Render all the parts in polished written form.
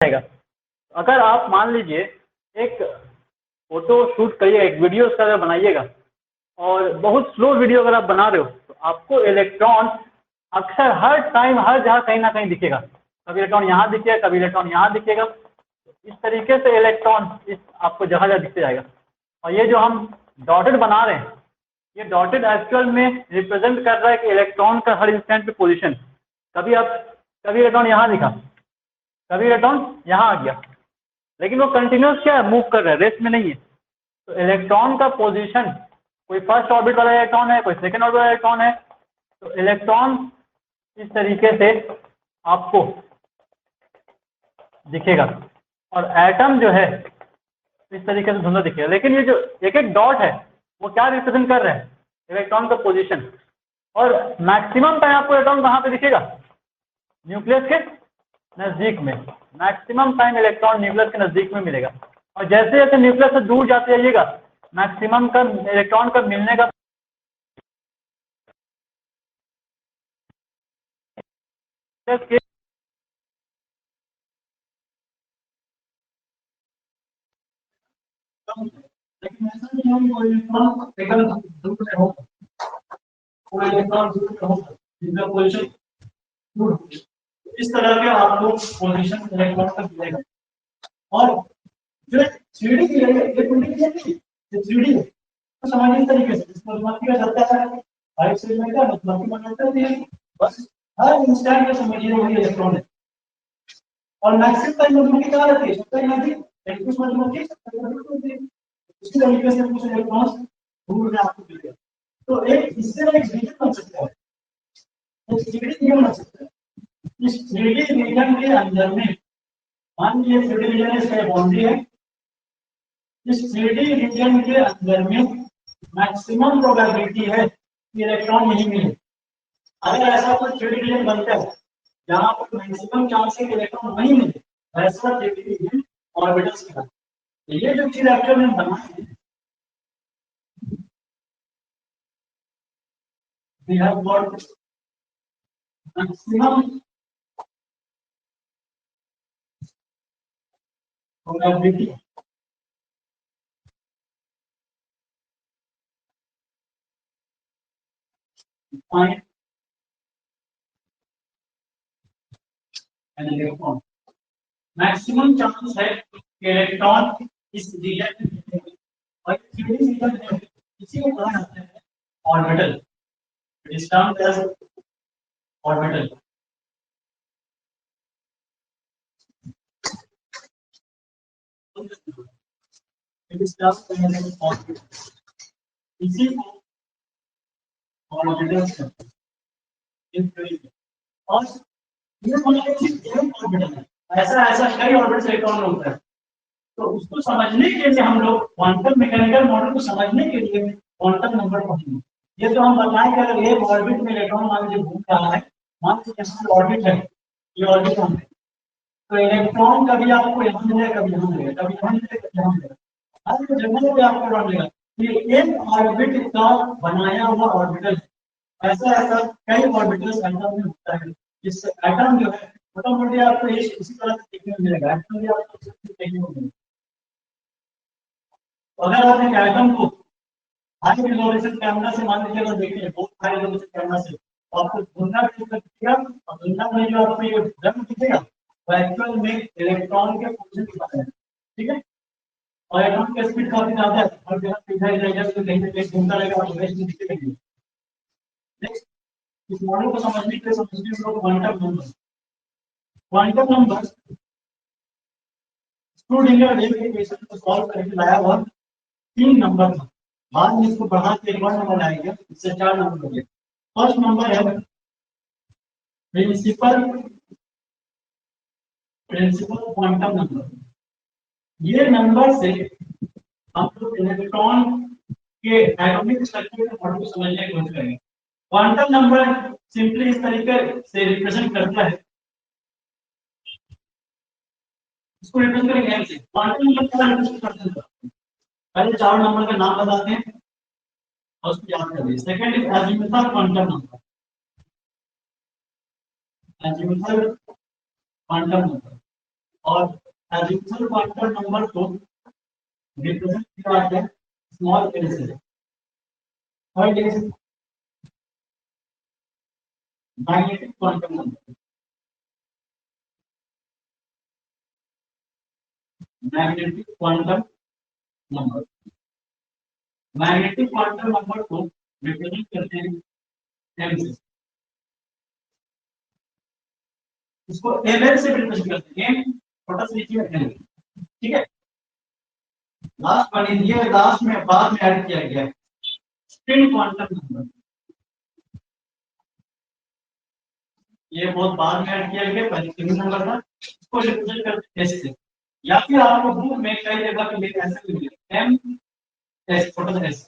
जाएगा। अगर आप मान लीजिए एक फोटो शूट करिए, एक वीडियो उसका अगर बनाइएगा और बहुत स्लो वीडियो अगर आप बना रहे हो तो आपको इलेक्ट्रॉन अक्सर हर टाइम हर जगह कहीं ना कहीं दिखेगा। कभी इलेक्ट्रॉन यहाँ दिखेगा, कभी इलेक्ट्रॉन यहाँ दिखेगा। इस तरीके से इलेक्ट्रॉन इस आपको जगह जगह दिखते जाएगा। और ये जो हम डॉटेड बना रहे हैं, ये डॉटेड एक्चुअल में रिप्रेजेंट कर रहा है कि इलेक्ट्रॉन का हर इंस्टेंट पे पोजीशन। कभी इलेक्ट्रॉन यहाँ दिखा, कभी इलेक्ट्रॉन यहाँ आ गया, लेकिन वो कंटिन्यूस क्या है, मूव कर रहा है, रेस्ट में नहीं है। तो इलेक्ट्रॉन का पोजीशन, कोई फर्स्ट ऑर्बिट वाला इलेक्ट्रॉन है, कोई सेकंड ऑर्बिट वाला इलेक्ट्रॉन है। तो इलेक्ट्रॉन इस तरीके से आपको दिखेगा और एटम जो है इस तरीके से धुंधला दिखेगा। लेकिन ये जो एक एक डॉट है वो क्या रिप्रेजेंट कर रहे हैं, इलेक्ट्रॉन का पोजीशन। और मैक्सिमम टाइम आपको इलेक्ट्रॉन कहाँ पे दिखेगा, न्यूक्लियस के नजदीक में। मैक्सिमम टाइम इलेक्ट्रॉन न्यूक्लियस के नजदीक में मिलेगा। और जैसे जैसे न्यूक्लियस से दूर जाते जाइएगा मैक्सिमम का इलेक्ट्रॉन का मिलने का लेकिन ऐसा नहीं है कोई इलेक्ट्रॉन एकदम दूर में हो, कोई इलेक्ट्रॉन दूर में हो जिनका पोजीशन दूर हो। इस तरह के आपको पोजीशन इलेक्ट्रॉन का मिलेगा। और जो 3D की है ये 2D की नहीं, ये 3D है। तो समझिए इस तरीके से इसको मत किया जाता है राइट साइड में, क्या मतलब कि बनाता है बस हर इंस्टेंट में समझिए वही इलेक्ट्रॉन है। और मैक्सिमम टाइम मोबिलिटी क्या रहती है, सबसे नजदीक इलेक्ट्रॉन मोबिलिटी सबसे नजदीक। इसी तरीके से कुछ इलेक्ट्रॉन्स दूर में आपको मिलेगा। तो एक इससे एक रीजन बन सकता है, एक 3D रीजन बन सकता है। इस 3D रीजन के अंदर में मान लीजिए 3D रीजन इसका बाउंड्री है। इस 3D रीजन के अंदर में मैक्सिमम प्रोबेबिलिटी है कि इलेक्ट्रॉन यहीं मिले। अगर ऐसा कोई 3D रीजन बनता है जहां पर मैक्सिमम चांस है कि इलेक्ट्रॉन वहीं मिले, ऐसा 3D रीजन ऑर्बिटल्स का। तो ये जो चीज एक्चुअल में बनाई है, we have got maximum probability to find an electron. Maximum chance है कि इलेक्ट्रॉन इस रीजन में, और ये रीजन है इसी को कहा जाता है orbital. It is termed as orbital. It is termed as orbital. इसी को ऑर्बिटल कहते हैं। और ये मतलब कि एक ऑर्बिटल है, ऐसा ऐसा कई ऑर्बिटल इलेक्ट्रॉन होता है। तो उसको समझने के लिए हम लोग क्वांटम मैकेनिकल मॉडल को समझने के लिए क्वांटम नंबर पढ़ेंगे। ये तो हम बताएं कि अगर एक ऑर्बिट में इलेक्ट्रॉन मान लीजिए घूम रहा है, मान लीजिए यहाँ ऑर्बिट है, ये ऑर्बिट है, तो इलेक्ट्रॉन कभी आपको यहाँ मिलेगा, कभी यहाँ मिलेगा, कभी यहाँ मिलेगा, कभी यहाँ मिलेगा। हर जगह पे आपको इलेक्ट्रॉन मिलेगा। ये एक ऑर्बिट का बनाया हुआ ऑर्बिटल है। ऐसा ऐसा कई ऑर्बिटल्स एटम में होता है, जिससे एटम जो है मोटा मोटी आपको इसी तरह से देखने को मिलेगा। एटम भी आपको देखने को मिलेगा। अगर आप एक एटम को हाई रिजोल्यूशन कैमरा से मान लीजिए अगर देखें, बहुत हाई रिजोल्यूशन कैमरा से, तो आपको धुंधला दिखेगा। और धुंधला में जो आपको ये रंग दिखेगा वो एक्चुअल में इलेक्ट्रॉन के पोजीशन की बात है, ठीक है। और इलेक्ट्रॉन की स्पीड काफी ज्यादा है, हर जगह पे इधर इधर से कहीं ना कहीं घूमता रहेगा और वेस्ट में दिखेगा। नेक्स्ट, इस मॉडल को समझने के लिए समझिए हम लोग quantum number. Quantum number Schrodinger wave equation को सॉल्व करके लाया हुआ 3 नंबर था। बाद में इसको बढ़ा के 1 नंबर लाएंगे, इससे 4 नंबर हो गए। फर्स्ट नंबर है प्रिंसिपल क्वांटम नंबर। ये नंबर से हम लोग इलेक्ट्रॉन के एटॉमिक स्ट्रक्चर के मॉडल को समझने की कोशिश करेंगे। क्वांटम नंबर सिंपली इस तरीके से रिप्रेजेंट करता है, इसको रिप्रेजेंट करेंगे ऐसे। क्वांटम नंबर क्या रिप्रेजेंट करता है, पहले 4 नंबर का नाम बताते हैं और उसको याद कर लीजिए। Second is azimuthal quantum number, azimuthal quantum number. और एडिशनल क्वांटम नंबर को रिप्रेजेंट किया जाता है स्मॉल एल से। Third is magnetic quantum number. Magnetic quantum number, magnetic quantum number को रिप्रेजेंट करते हैं एम से। इसको एल से रिप्रेजेंट करते हैं, छोटा सा लिखिए एल, ठीक है। लास्ट वाली ये लास्ट में बाद में ऐड किया गया है स्पिन क्वांटम नंबर, ये बहुत बाद में ऐड किया गया, पहले स्पिन नंबर था, इसको रिप्रेजेंट करते हैं एस से। या फिर आपको बुक में कई जगह पे ऐसे भी मिलेगा एम एस, छोटा सा एस,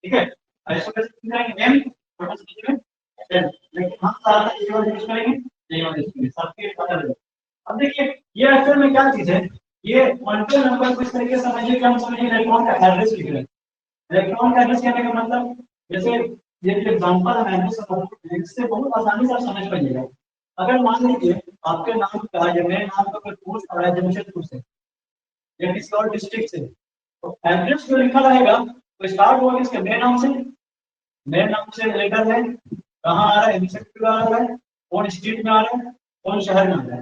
ठीक है। ऐसे कैसे लिखेंगे एम छोटा सा लिखेंगे एल, लेकिन हम सारा ये वाला यूज करेंगे, ये वाला यूज करेंगे, सबके पता लगे। अब देखिए ये एक्चुअल में क्या चीज है, ये क्वांटम नंबर को इस तरीके से समझिए कि हम समझिए इलेक्ट्रॉन का एड्रेस लिख रहे हैं। इलेक्ट्रॉन का एड्रेस कहने का मतलब जैसे ये जो एग्जांपल है मैंने सब इससे बहुत आसानी से आप समझ पाइएगा। अगर मान लीजिए आपके नाम का या मेरे नाम का कोई पोस्ट आ रहा है जमशेदपुर से या किसी और डिस्ट्रिक्ट से, तो एड्रेस जो लिखा रहेगा तो स्टार्ट होगा इसके मेरे नाम से, मेरे नाम से लेटर है, कहाँ आ रहा है, जमशेदपुर आ रहा है, कौन स्टेट में आ रहा है, कौन शहर में आ रहा है,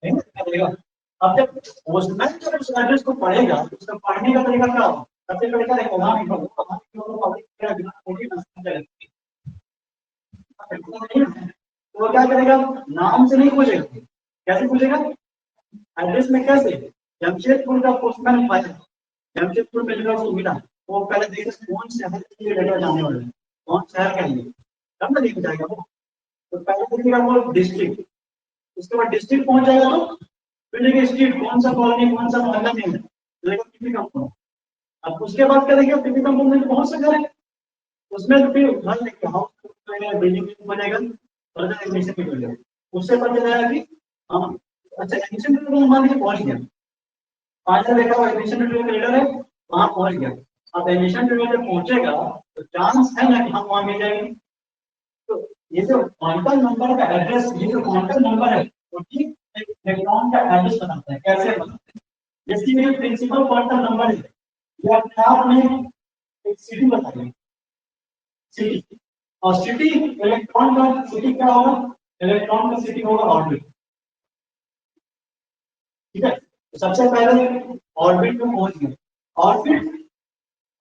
ठीक है। अब जब पोस्टमैन जब उस एड्रेस को पढ़ेगा तो उसका पढ़ने का तरीका क्या होगा, सबसे पहले क्या देखो वहां लिखो वहां लिखो पब्लिक क्या बिना कोई ना चलेगा, तो क्या करेगा नाम से नहीं पूछेगा, कैसे पूछेगा एड्रेस में, कैसे जमशेदपुर का पोस्टमैन पाया, जमशेदपुर में जगह उसको मिला, वो पहले देखेगा कौन शहर के लिए लेटर जाने वाला है, कौन शहर का है, तब ना लेके जाएगा वो। तो पहले देखेगा वो डिस्ट्रिक्ट, उसके बाद डिस्ट्रिक्ट पहुंच जाएगा तो फिर देखिए स्ट्रीट कौन सा कॉलोनी कौन सा मोहल्ला में है, देखो कितनी कंपाउंड। अब उसके बाद क्या देखिए कितनी कंपाउंड में बहुत से घर है, उसमें फिर घर देखिए हाउस बिल्डिंग बनेगा, फर्दर एडमिशन भी मिलेगा, उससे पता चलेगा कि हम अच्छा एडमिशन में मान लीजिए पहुंच गया, फाइनल देखा एडमिशन में लेटर है वहां पहुंच गया। अब एडमिशन में जब पहुंचेगा तो चांस है ना कि हम वहां मिल जाएंगे। तो ये जो क्वांटम नंबर का एड्रेस, ये जो क्वांटम नंबर है वो ठीक इलेक्ट्रॉन का एड्रेस बनाता है। कैसे बनाता है, जैसे ये प्रिंसिपल क्वांटम नंबर है, ये अपने आप में एक सिटी बताइए, सिटी, और सिटी इलेक्ट्रॉन का सिटी क्या होगा, इलेक्ट्रॉन का सिटी होगा ऑर्बिट, ठीक है। तो सबसे पहले ऑर्बिट में पहुंच गए, ऑर्बिट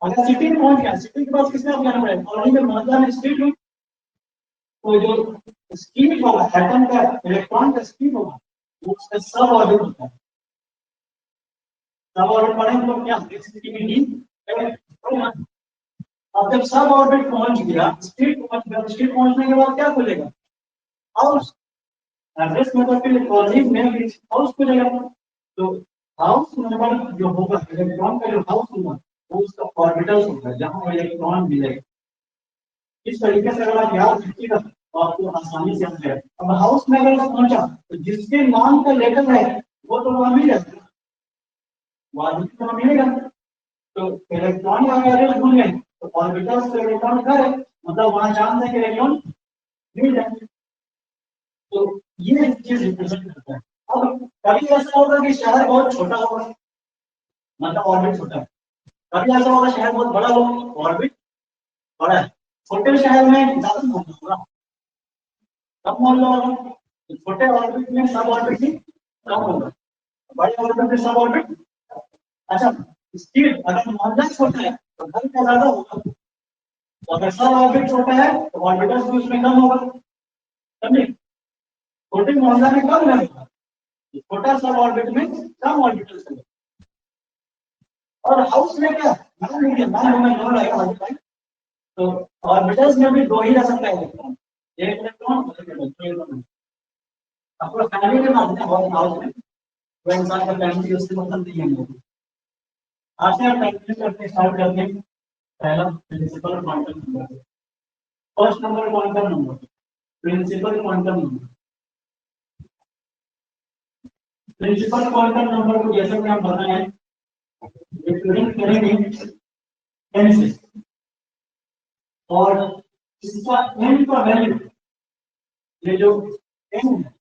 अगर सिटी में पहुंच गया, सिटी के पास किसने जाना पड़ेगा, ऑर्बिट में पहुंचना है स्पीड में, तो जो स्पीड होगा एटम का इलेक्ट्रॉन का स्पीड होगा वो उसका सब ऑर्बिट होता है। सब ऑर्बिट पढ़ेंगे तो क्या डी, अब जब सब ऑर्बिट पहुंच गया, स्पीड पहुंच गया, स्पीड पहुंचने के बाद क्या खुलेगा हाउस, एड्रेस में तो फिर कॉलेज में हाउस खुलेगा। तो हाउस नंबर जो होगा इलेक्ट्रॉन का जो हाउस होगा वो उसका ऑर्बिटल्स होगा जहां इलेक्ट्रॉन मिलेगा। इस तरीके से अगर आप याद रखिएगा तो आपको आसानी से समझ आएगा। अब हाउस में अगर पहुंचा तो जिसके नाम का लेटर है वो तो वहां मिल जाएगा, वहां तो मिलेगा। तो इलेक्ट्रॉन अगर भूल गए तो ऑर्बिटल्स से इलेक्ट्रॉन करे, मतलब वहां चांस है कि इलेक्ट्रॉन मिल जाए। तो ये चीज रिप्रेजेंट करता है। अब कभी ऐसा होगा कि शहर बहुत छोटा होगा, मतलब ऑर्बिट छोटा है, कभी ऐसा होगा शहर बहुत बड़ा हो, ऑर्बिट बड़ा है। छोटे शहर में ज्यादा मोहल्ला होगा, कम मोहल्ला होगा, तो छोटे ऑर्बिट में सब ऑर्बिट ही कम होगा, बड़े ऑर्बिट में सब ऑर्बिट। अच्छा स्पीड अगर मोहल्ला छोटा है तो घर का ज्यादा होगा, तो अगर सब ऑर्बिट छोटा है तो ऑर्बिटल्स भी उसमें कम होगा, समझे। छोटे मोहल्ला में कम नहीं होगा, छोटा सब ऑर्बिट में कम ऑर्बिटल्स होगा। और हाउस में क्या मान लीजिए में दो रहेगा, तो ऑर्बिटल्स में भी दो ही रह सकता है इलेक्ट्रॉन, एक इलेक्ट्रॉन आपको फैमिली के माध्यम बहुत हाउस में वो इंसान का फैमिली उससे मतलब नहीं है। आज से आप प्रैक्टिस करते स्टार्ट करते हैं। पहला principal quantum number, first number quantum number, principal quantum number. Principal quantum number को जैसे कि हम बताएं रिप्रेजेंट करेंगे n से, और इसका n का वैल्यू ये जो n है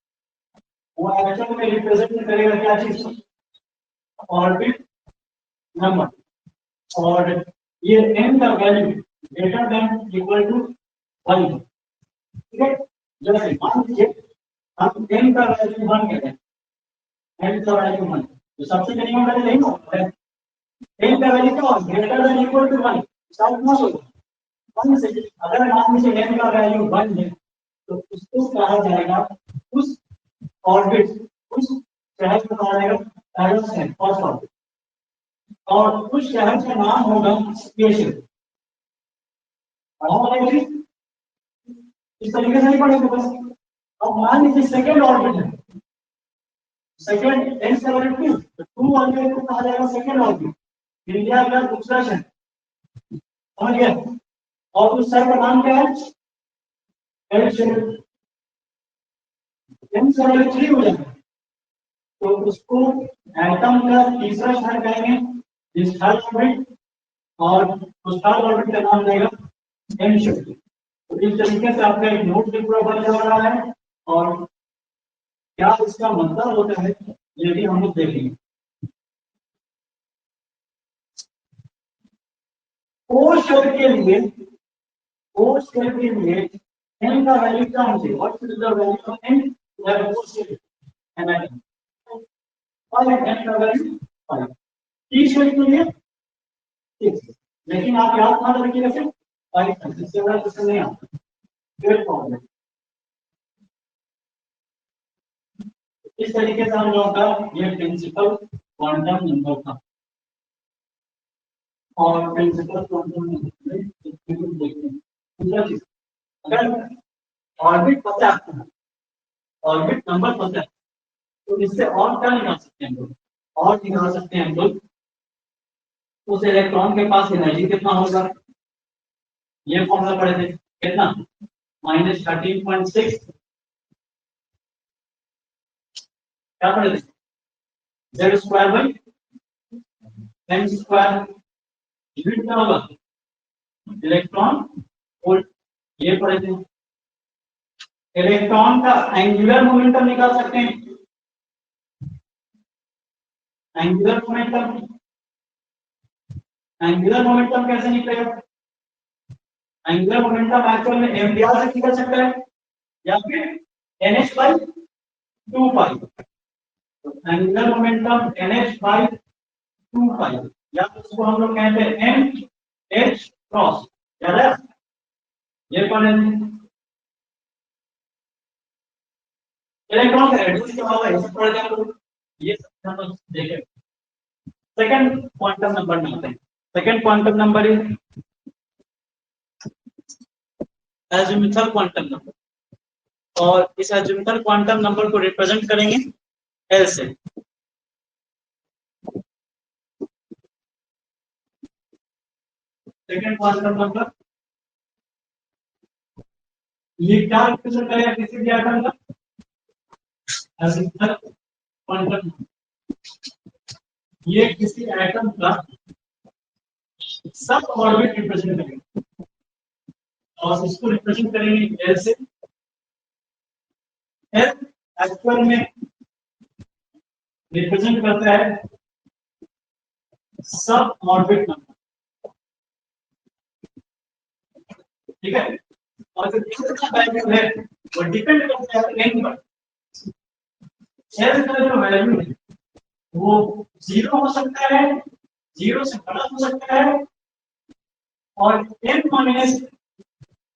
वो एक्चुअल में रिप्रेजेंट करेगा क्या चीज, ऑर्बिट नंबर। और ये n का value greater than equal to 1, ठीक है। जैसे मान लीजिए हम n का वैल्यू 1 कहते हैं, n का वैल्यू 1, तो सबसे मिनिमम वैल्यू नहीं होता है, n का वैल्यू क्या होगा, greater than equal to 1, start ना हो 1 से। अगर मान लीजिए n का वैल्यू 1 है तो उसको कहा जाएगा, उस ऑर्बिट, उस शहर को कहा जाएगा एरोसेंट, फर्स्ट ऑर्बिट, और उस शहर का नाम होगा स्पेशल। इस तरीके से नहीं पढ़ेंगे बस। अब मान लीजिए सेकेंड ऑर्बिट है, सेकेंड n से वैल्यू 2, तो 2 ऑर्बिट को कहा जाएगा सेकेंड ऑर्बिट, इंडिया का दूसरा शहर, समझ गए। और उस शहर का नाम क्या है, n से वैल्यू 3 हो जाएगा, तो उसको एटम का तीसरा शहर कहेंगे, जिस थर्ड ऑर्बिट, और उस थर्ड ऑर्बिट का नाम रहेगा n शक्ति। तो इस तरीके से आपका एक नोट भी पूरा बन जा रहा है, और क्या इसका मतलब होता है ये भी हम लोग देखेंगे। ओ शब्द के लिए, ओ शब्द के लिए n का वैल्यू क्या होना चाहिए, what is the value of n, ओ शब्द n, और n का वैल्यू 5, टी शब्द के लिए 6, लेकिन आप याद कहाँ रखिए वैसे 5, इससे बड़ा क्वेश्चन नहीं आता, फिर प्रॉब्लम। इस तरीके से हम लोगों का ये प्रिंसिपल क्वांटम नंबर था, और प्रिंसिपल क्वांटम नंबर में देखते हैं। दूसरा चीज, अगर ऑर्बिट पता है आपको, ऑर्बिट नंबर पता है, तो इससे और क्या निकाल सकते हैं हम लोग, और निकाल सकते हैं हम लोग उस इलेक्ट्रॉन के पास एनर्जी कितना होगा। ये फॉर्मूला पढ़े थे कितना, -13.6, क्या पढ़े थे, z square by m square, unit क्या होगा, इलेक्ट्रॉन वोल्ट, ये पढ़े थे। इलेक्ट्रॉन का एंगुलर मोमेंटम निकाल सकते हैं, एंगुलर मोमेंटम, एंगुलर मोमेंटम कैसे निकलेगा, एंगुलर मोमेंटम एक्चुअल में mdr से निकल सकता है, या फिर nh बाई 2 पाई, तो एंगुलर मोमेंटम nh बाई 2 पाई, या उसको हम लोग कहते हैं mh क्रॉस, याद है, ये पढ़े इलेक्ट्रॉन का रेडियस क्या होगा, इसे पढ़े थे हम लोग, ये सब हम देखें। सेकंड क्वांटम नंबर में आते हैं, second quantum number is azimuthal quantum number, और इस एजिमुथल क्वांटम नंबर को रिप्रेजेंट करेंगे L से। सेकंड क्वांटम नंबर ये क्या रिप्रेजेंट करेगा किसी भी एटम का, एजिमुथल क्वांटम, ये किसी एटम का सब ऑर्बिट रिप्रेजेंट करेंगे, और इसको रिप्रेजेंट करेंगे L से। L एक्चुअल में रिप्रेजेंट करता है सब ऑर्बिट नंबर, ठीक है, और जो कितना वैल्यू है वो डिपेंड करता है n पर। L का जो वैल्यू है वो 0 हो सकता है, 0 से बड़ा हो सकता है, और n माइनस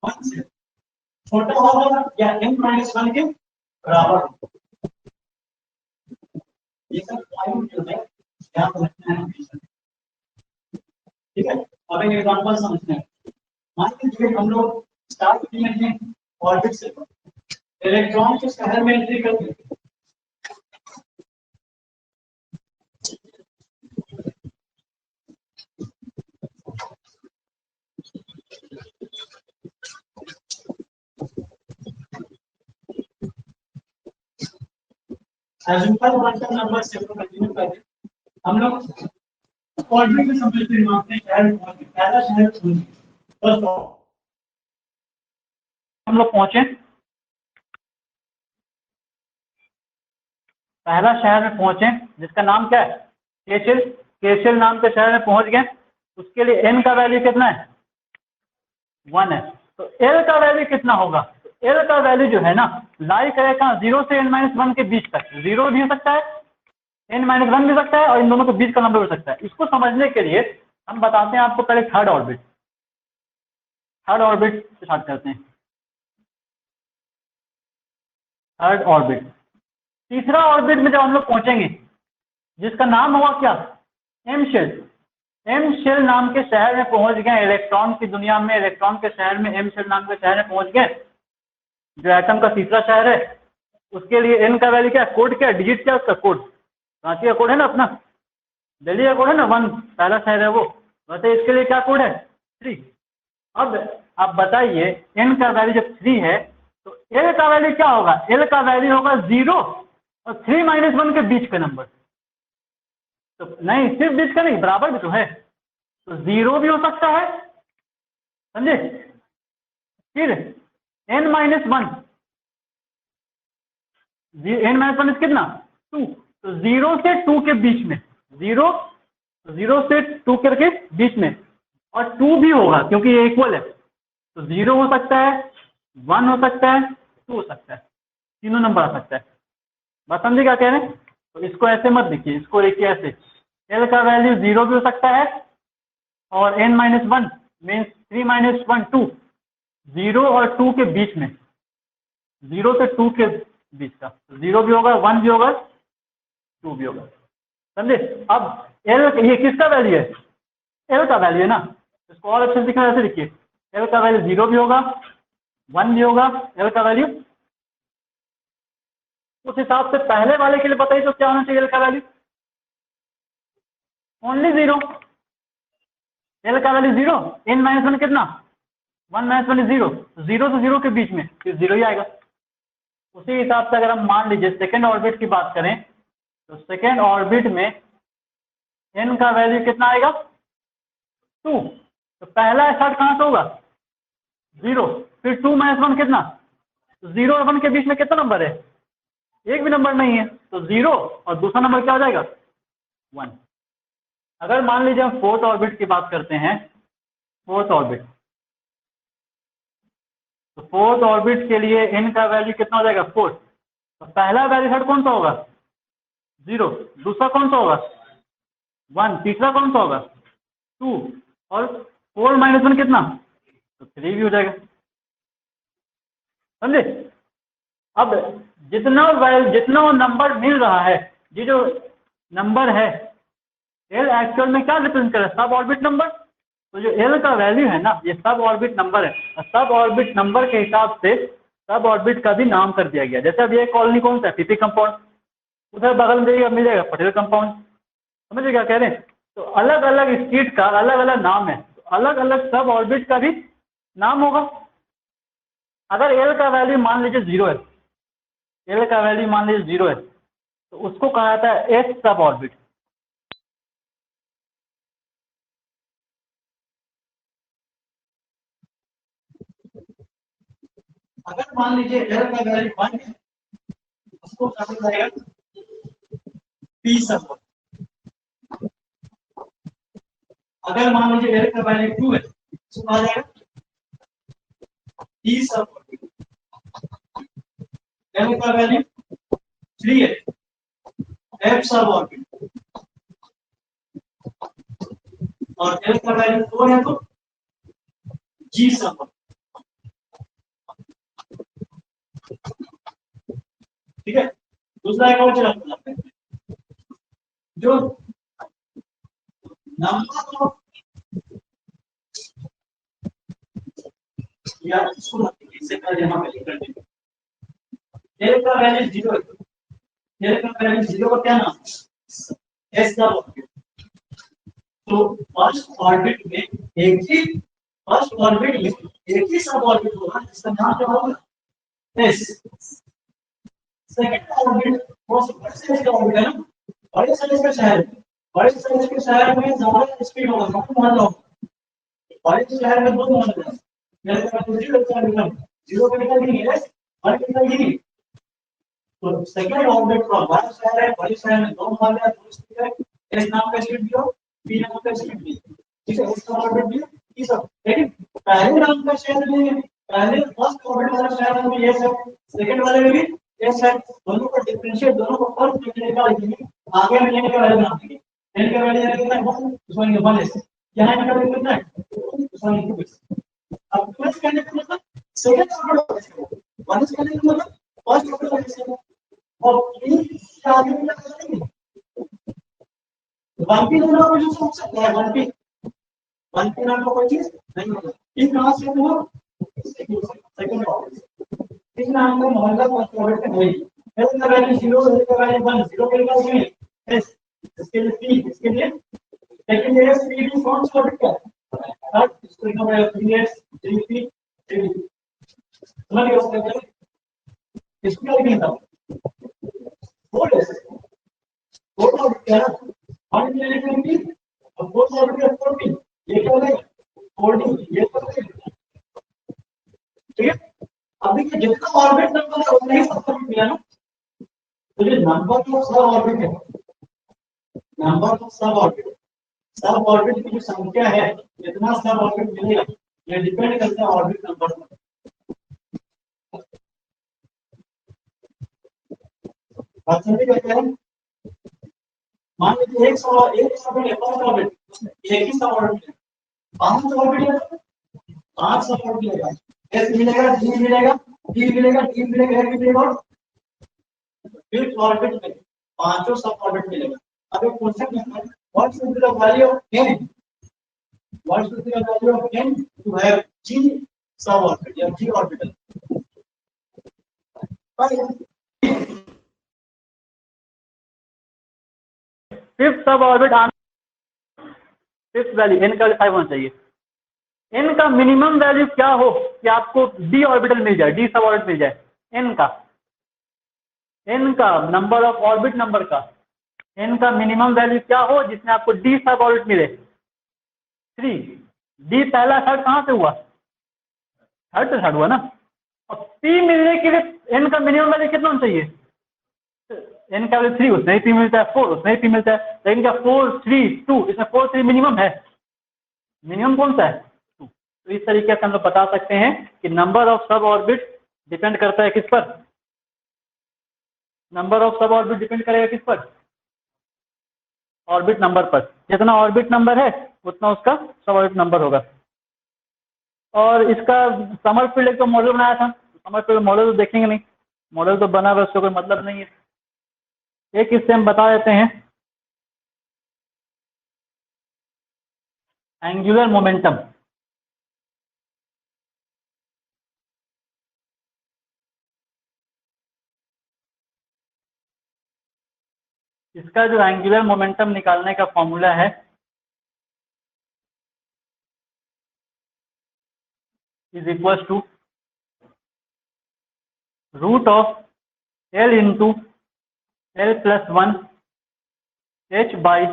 1 से छोटा होगा, या n माइनस 1 के बराबर होगा। ये सब पॉइंट जो है याद रखना है, ठीक है। अब एक एग्जांपल समझते हैं, मान लीजिए हम लोग स्टार्ट किए हैं ऑर्बिट से, इलेक्ट्रॉन के शहर में एंट्री करते हैं, एजिमुथल क्वांटम नंबर से कंटिन्यू करते हैं हम लोग ऑर्बिट में समझते हैं, मानते हैं पहला शहर बस हम लोग पहुंचे पहला शहर में पहुंचे जिसका नाम क्या है, केशिल। केशिल नाम के शहर में पहुंच गए, उसके लिए n का वैल्यू कितना है, 1 है। तो l का वैल्यू कितना होगा, तो l का वैल्यू जो है ना लाई करे कहाँ, 0 से n-1 के बीच तक। 0 भी हो सकता है, n-1 भी सकता है, और इन दोनों के बीच का नंबर हो सकता है। इसको समझने के लिए हम बताते हैं आपको पहले थर्ड ऑर्बिट। थर्ड ऑर्बिट से स्टार्ट करते हैं। थर्ड ऑर्बिट, तीसरा ऑर्बिट में जब हम लोग पहुंचेंगे जिसका नाम होगा क्या, एम शेल। एम शेल नाम के शहर में पहुंच गए, इलेक्ट्रॉन की दुनिया में, इलेक्ट्रॉन के शहर में, एम शेल नाम के शहर में पहुंच गए, जो एटम का तीसरा शहर है। उसके लिए एन का वैल्यू क्या है, कोड क्या है, डिजिट क्या है उसका, कोड रांची का कोड है ना, अपना दिल्ली का कोड है ना 1, पहला शहर है वो। वैसे इसके लिए क्या कोड है, 3। अब आप बताइए एन का वैल्यू जब 3 है तो एल का वैल्यू क्या होगा, एल का वैल्यू होगा 0 और 3-1 के बीच का नंबर। तो नहीं, सिर्फ बीच का नहीं, बराबर भी तो है, तो 0 भी हो सकता है, समझे। फिर n-1, n-1 कितना, 2। तो 0 से 2 के बीच में, 0 से 2 के बीच में, और 2 भी होगा क्योंकि ये इक्वल है। तो 0 हो सकता है, 1 हो सकता है, 2 हो सकता है, तीनों नंबर आ सकता है। बात समझे क्या कह रहे हैं। तो इसको ऐसे मत लिखिए, इसको लिखिए ऐसे, एल का वैल्यू 0 भी हो सकता है, और n-1 मीन्स 3-1 2, 0 और 2 के बीच में, 0 से 2 के बीच का, 0 भी होगा, 1 भी होगा, 2 भी होगा, समझे। अब एल ये किसका वैल्यू है, एल का वैल्यू है ना, इसको और अच्छे से दिखा, ऐसे लिखिए, एल का वैल्यू 0 भी होगा, 1 भी होगा, एल का वैल्यू। उस हिसाब से पहले वाले के लिए बताइए तो क्या होना चाहिए एल का वैल्यू, ओनली 0। एल का वैल्यू 0, n-1 कितना, 1-1 इज 0, 0 से 0 के बीच में फिर 0 ही आएगा। उसी हिसाब से अगर हम मान लीजिए सेकेंड ऑर्बिट की बात करें तो सेकेंड ऑर्बिट में n का वैल्यू कितना आएगा, 2। तो पहला स्टार्ट कहाँ से होगा, 0, फिर 2-1 कितना, तो 0 और 1 के बीच में कितना नंबर है, एक भी नंबर नहीं है, तो 0, और दूसरा नंबर क्या हो जाएगा, 1। अगर मान लीजिए हम फोर्थ ऑर्बिट की बात करते हैं, फोर्थ ऑर्बिट, तो फोर्थ ऑर्बिट के लिए n का वैल्यू कितना हो जाएगा, 4। तो पहला वैल्यू कौन सा होगा, 0, दूसरा कौन सा होगा, 1, तीसरा कौन सा होगा, 2, और 4-1 कितना, तो 3 भी हो जाएगा, समझे। अब जितना नंबर मिल रहा है, ये जो नंबर है एल एक्चुअल में क्या रिप्रेजेंट कर रहा है, सब ऑर्बिट नंबर। तो जो एल का वैल्यू है ना, ये सब ऑर्बिट नंबर है, और सब ऑर्बिट नंबर के हिसाब से सब ऑर्बिट का भी नाम कर दिया गया। जैसे अब ये कॉलोनी कौन सा है, पीपी कंपाउंड, उधर बगल में जाइएगा मिल जाएगा पटेल कंपाउंड, समझिए क्या कह रहे हैं। तो अलग अलग स्ट्रीट का अलग अलग नाम है, तो अलग अलग सब ऑर्बिट का भी नाम होगा। अगर एल का वैल्यू मान लीजिए 0 है, एल का वैल्यू मान लीजिए 0 है, तो उसको कहा जाता है एस सब ऑर्बिट। अगर मान लीजिए एल का वैल्यू 1 है, उसको कहा जाएगा पी सब। अगर मान लीजिए एल का वैल्यू 2 है, उसको कहा जाएगा डी सब। एल का वैल्यू 3 है, एफ सब ऑर्बिट, और एल का वैल्यू 4 है तो जी सब। ठीक है, दूसरा एक और चीज जो नंबर या इसको इससे पहले यहाँ पे लिख देंगे, एल का वैल्यू 0 है, एल का वैल्यू 0 का क्या नाम, एस का ऑर्बिट। तो फर्स्ट ऑर्बिट में एक ही सब ऑर्बिट होगा जिसका नाम क्या होगा, एस। सेकंड ऑर्बिट मोस्ट बड़े साइज का ऑर्बिट है ना, बड़े साइज का शहर, बड़े साइज के शहर में ज्यादा स्पीड होगा, सबको मान लो बड़े शहर में दो मान लो, जैसे मैं दूसरी वेबसाइट में 0 पे निकल गई है, 1 निकल गई, तो सेकंड ऑर्बिट का बड़ा शहर है, बड़े शहर में दो महल है, दो स्थित है, एस नाम का स्टेट दिया, बी नाम का स्टेट दिया, ठीक है, इसका ऑर्बिट दिया, ये सब, लेकिन पहले नाम का शहर भी है, पहले फर्स्ट ऑर्बिट वाला शहर में भी एस है, सेकंड वाले में भी एस है, दोनों को डिफरेंशिएट, दोनों को फर्क करने का लिखेंगे, आगे में एन का वैल्यू नाम देंगे, एन का वैल्यू कितना है 1, इसमें 1 है, यहाँ एन का वैल्यू कितना है 2, इसमें 2 है। अब प्लस करने का मतलब सेकंड ऑर्बिट माइनस करने का मतलब फर्स्ट ऑर्बिट वाला और तीन के आगे में क्या करेंगे 1p नाम का कुछ हो सकता है, 1p नाम का कोई चीज नहीं होगा, ये कहां से हुआ सेकंड ऑर्बिट, इस नाम का मोहल्ला फर्स्ट ऑर्बिट में वही एस का वैल्यू 0, एल का वैल्यू 1, 0 के लिए उसमें एस, इसके लिए p, इसके लिए लेकिन ये p भी कौन सा ऑर्बिट का है, अब इसको लिखना पड़ेगा 3s 3p 3d, समझ गए उसका इसको क्या लिखना था 4s 4 ऑर्बिट क्या है 1 लेने के लिए अब 4 ऑर्बिट का 4p ये क्या है 4d ये तो है, ठीक है। अब देखिए जितना ऑर्बिट नंबर है उतना ही सब ऑर्बिट मिला ना, तो ये नंबर ऑफ सब ऑर्बिट है, नंबर ऑफ सब ऑर्बिट की जो संख्या है कितना सब ऑर्बिट मिलेगा ये डिपेंड करता है ऑर्बिट नंबर पर। बात समझ गए क्या? मान लीजिए एक ऑर्बिट है, फर्स्ट ऑर्बिट एक ही सब ऑर्बिट है, 5 ऑर्बिट है, 5 सब ऑर्बिट मिलेगा, एस मिलेगा, डी मिलेगा, डी मिलेगा, डी मिलेगा, एफ मिलेगा और फिफ्थ ऑर्बिट में पांचों सब ऑर्बिट मिलेगा। अब एक क्वेश्चन है, what should be the value of n, what should be the value of n to have g sub orbit या g orbital, fifth sub orbit fifth value n का 5 होना चाहिए, n का मिनिमम वैल्यू क्या हो कि आपको d ऑर्बिटल मिल जाए, d सब ऑर्बिट मिल जाए, n का नंबर ऑफ ऑर्बिट नंबर का n का मिनिमम वैल्यू क्या हो जिसमें आपको d सब ऑर्बिट मिले 3, d पहला थर्ड कहां से हुआ, थर्ड से थर्ड हुआ ना, और p मिलने के लिए n का मिनिमम वैल्यू कितना होना चाहिए, n का वैल्यू 3 उसमें p मिलता है, 4 उसमें p मिलता है, लेकिन क्या 4 3 2 इसमें 4 3 मिनिमम है, मिनिमम कौन सा है 2, तो इस तरीके से हम लोग बता सकते हैं कि नंबर ऑफ सब ऑर्बिट डिपेंड करता है किस पर, नंबर ऑफ सब ऑर्बिट डिपेंड करेगा किस पर, ऑर्बिट नंबर पर, जितना ऑर्बिट नंबर है उतना उसका सब ऑर्बिट नंबर होगा। और इसका समर फील्ड एक तो मॉडल बनाया था, समर फील्ड मॉडल तो देखेंगे नहीं, मॉडल तो बना हुआ उसका कोई मतलब नहीं है, एक इससे हम बता देते हैं एंगुलर मोमेंटम, इसका जो एंगुलर मोमेंटम निकालने का फॉर्मूला है is equal to root of L into L+1 H by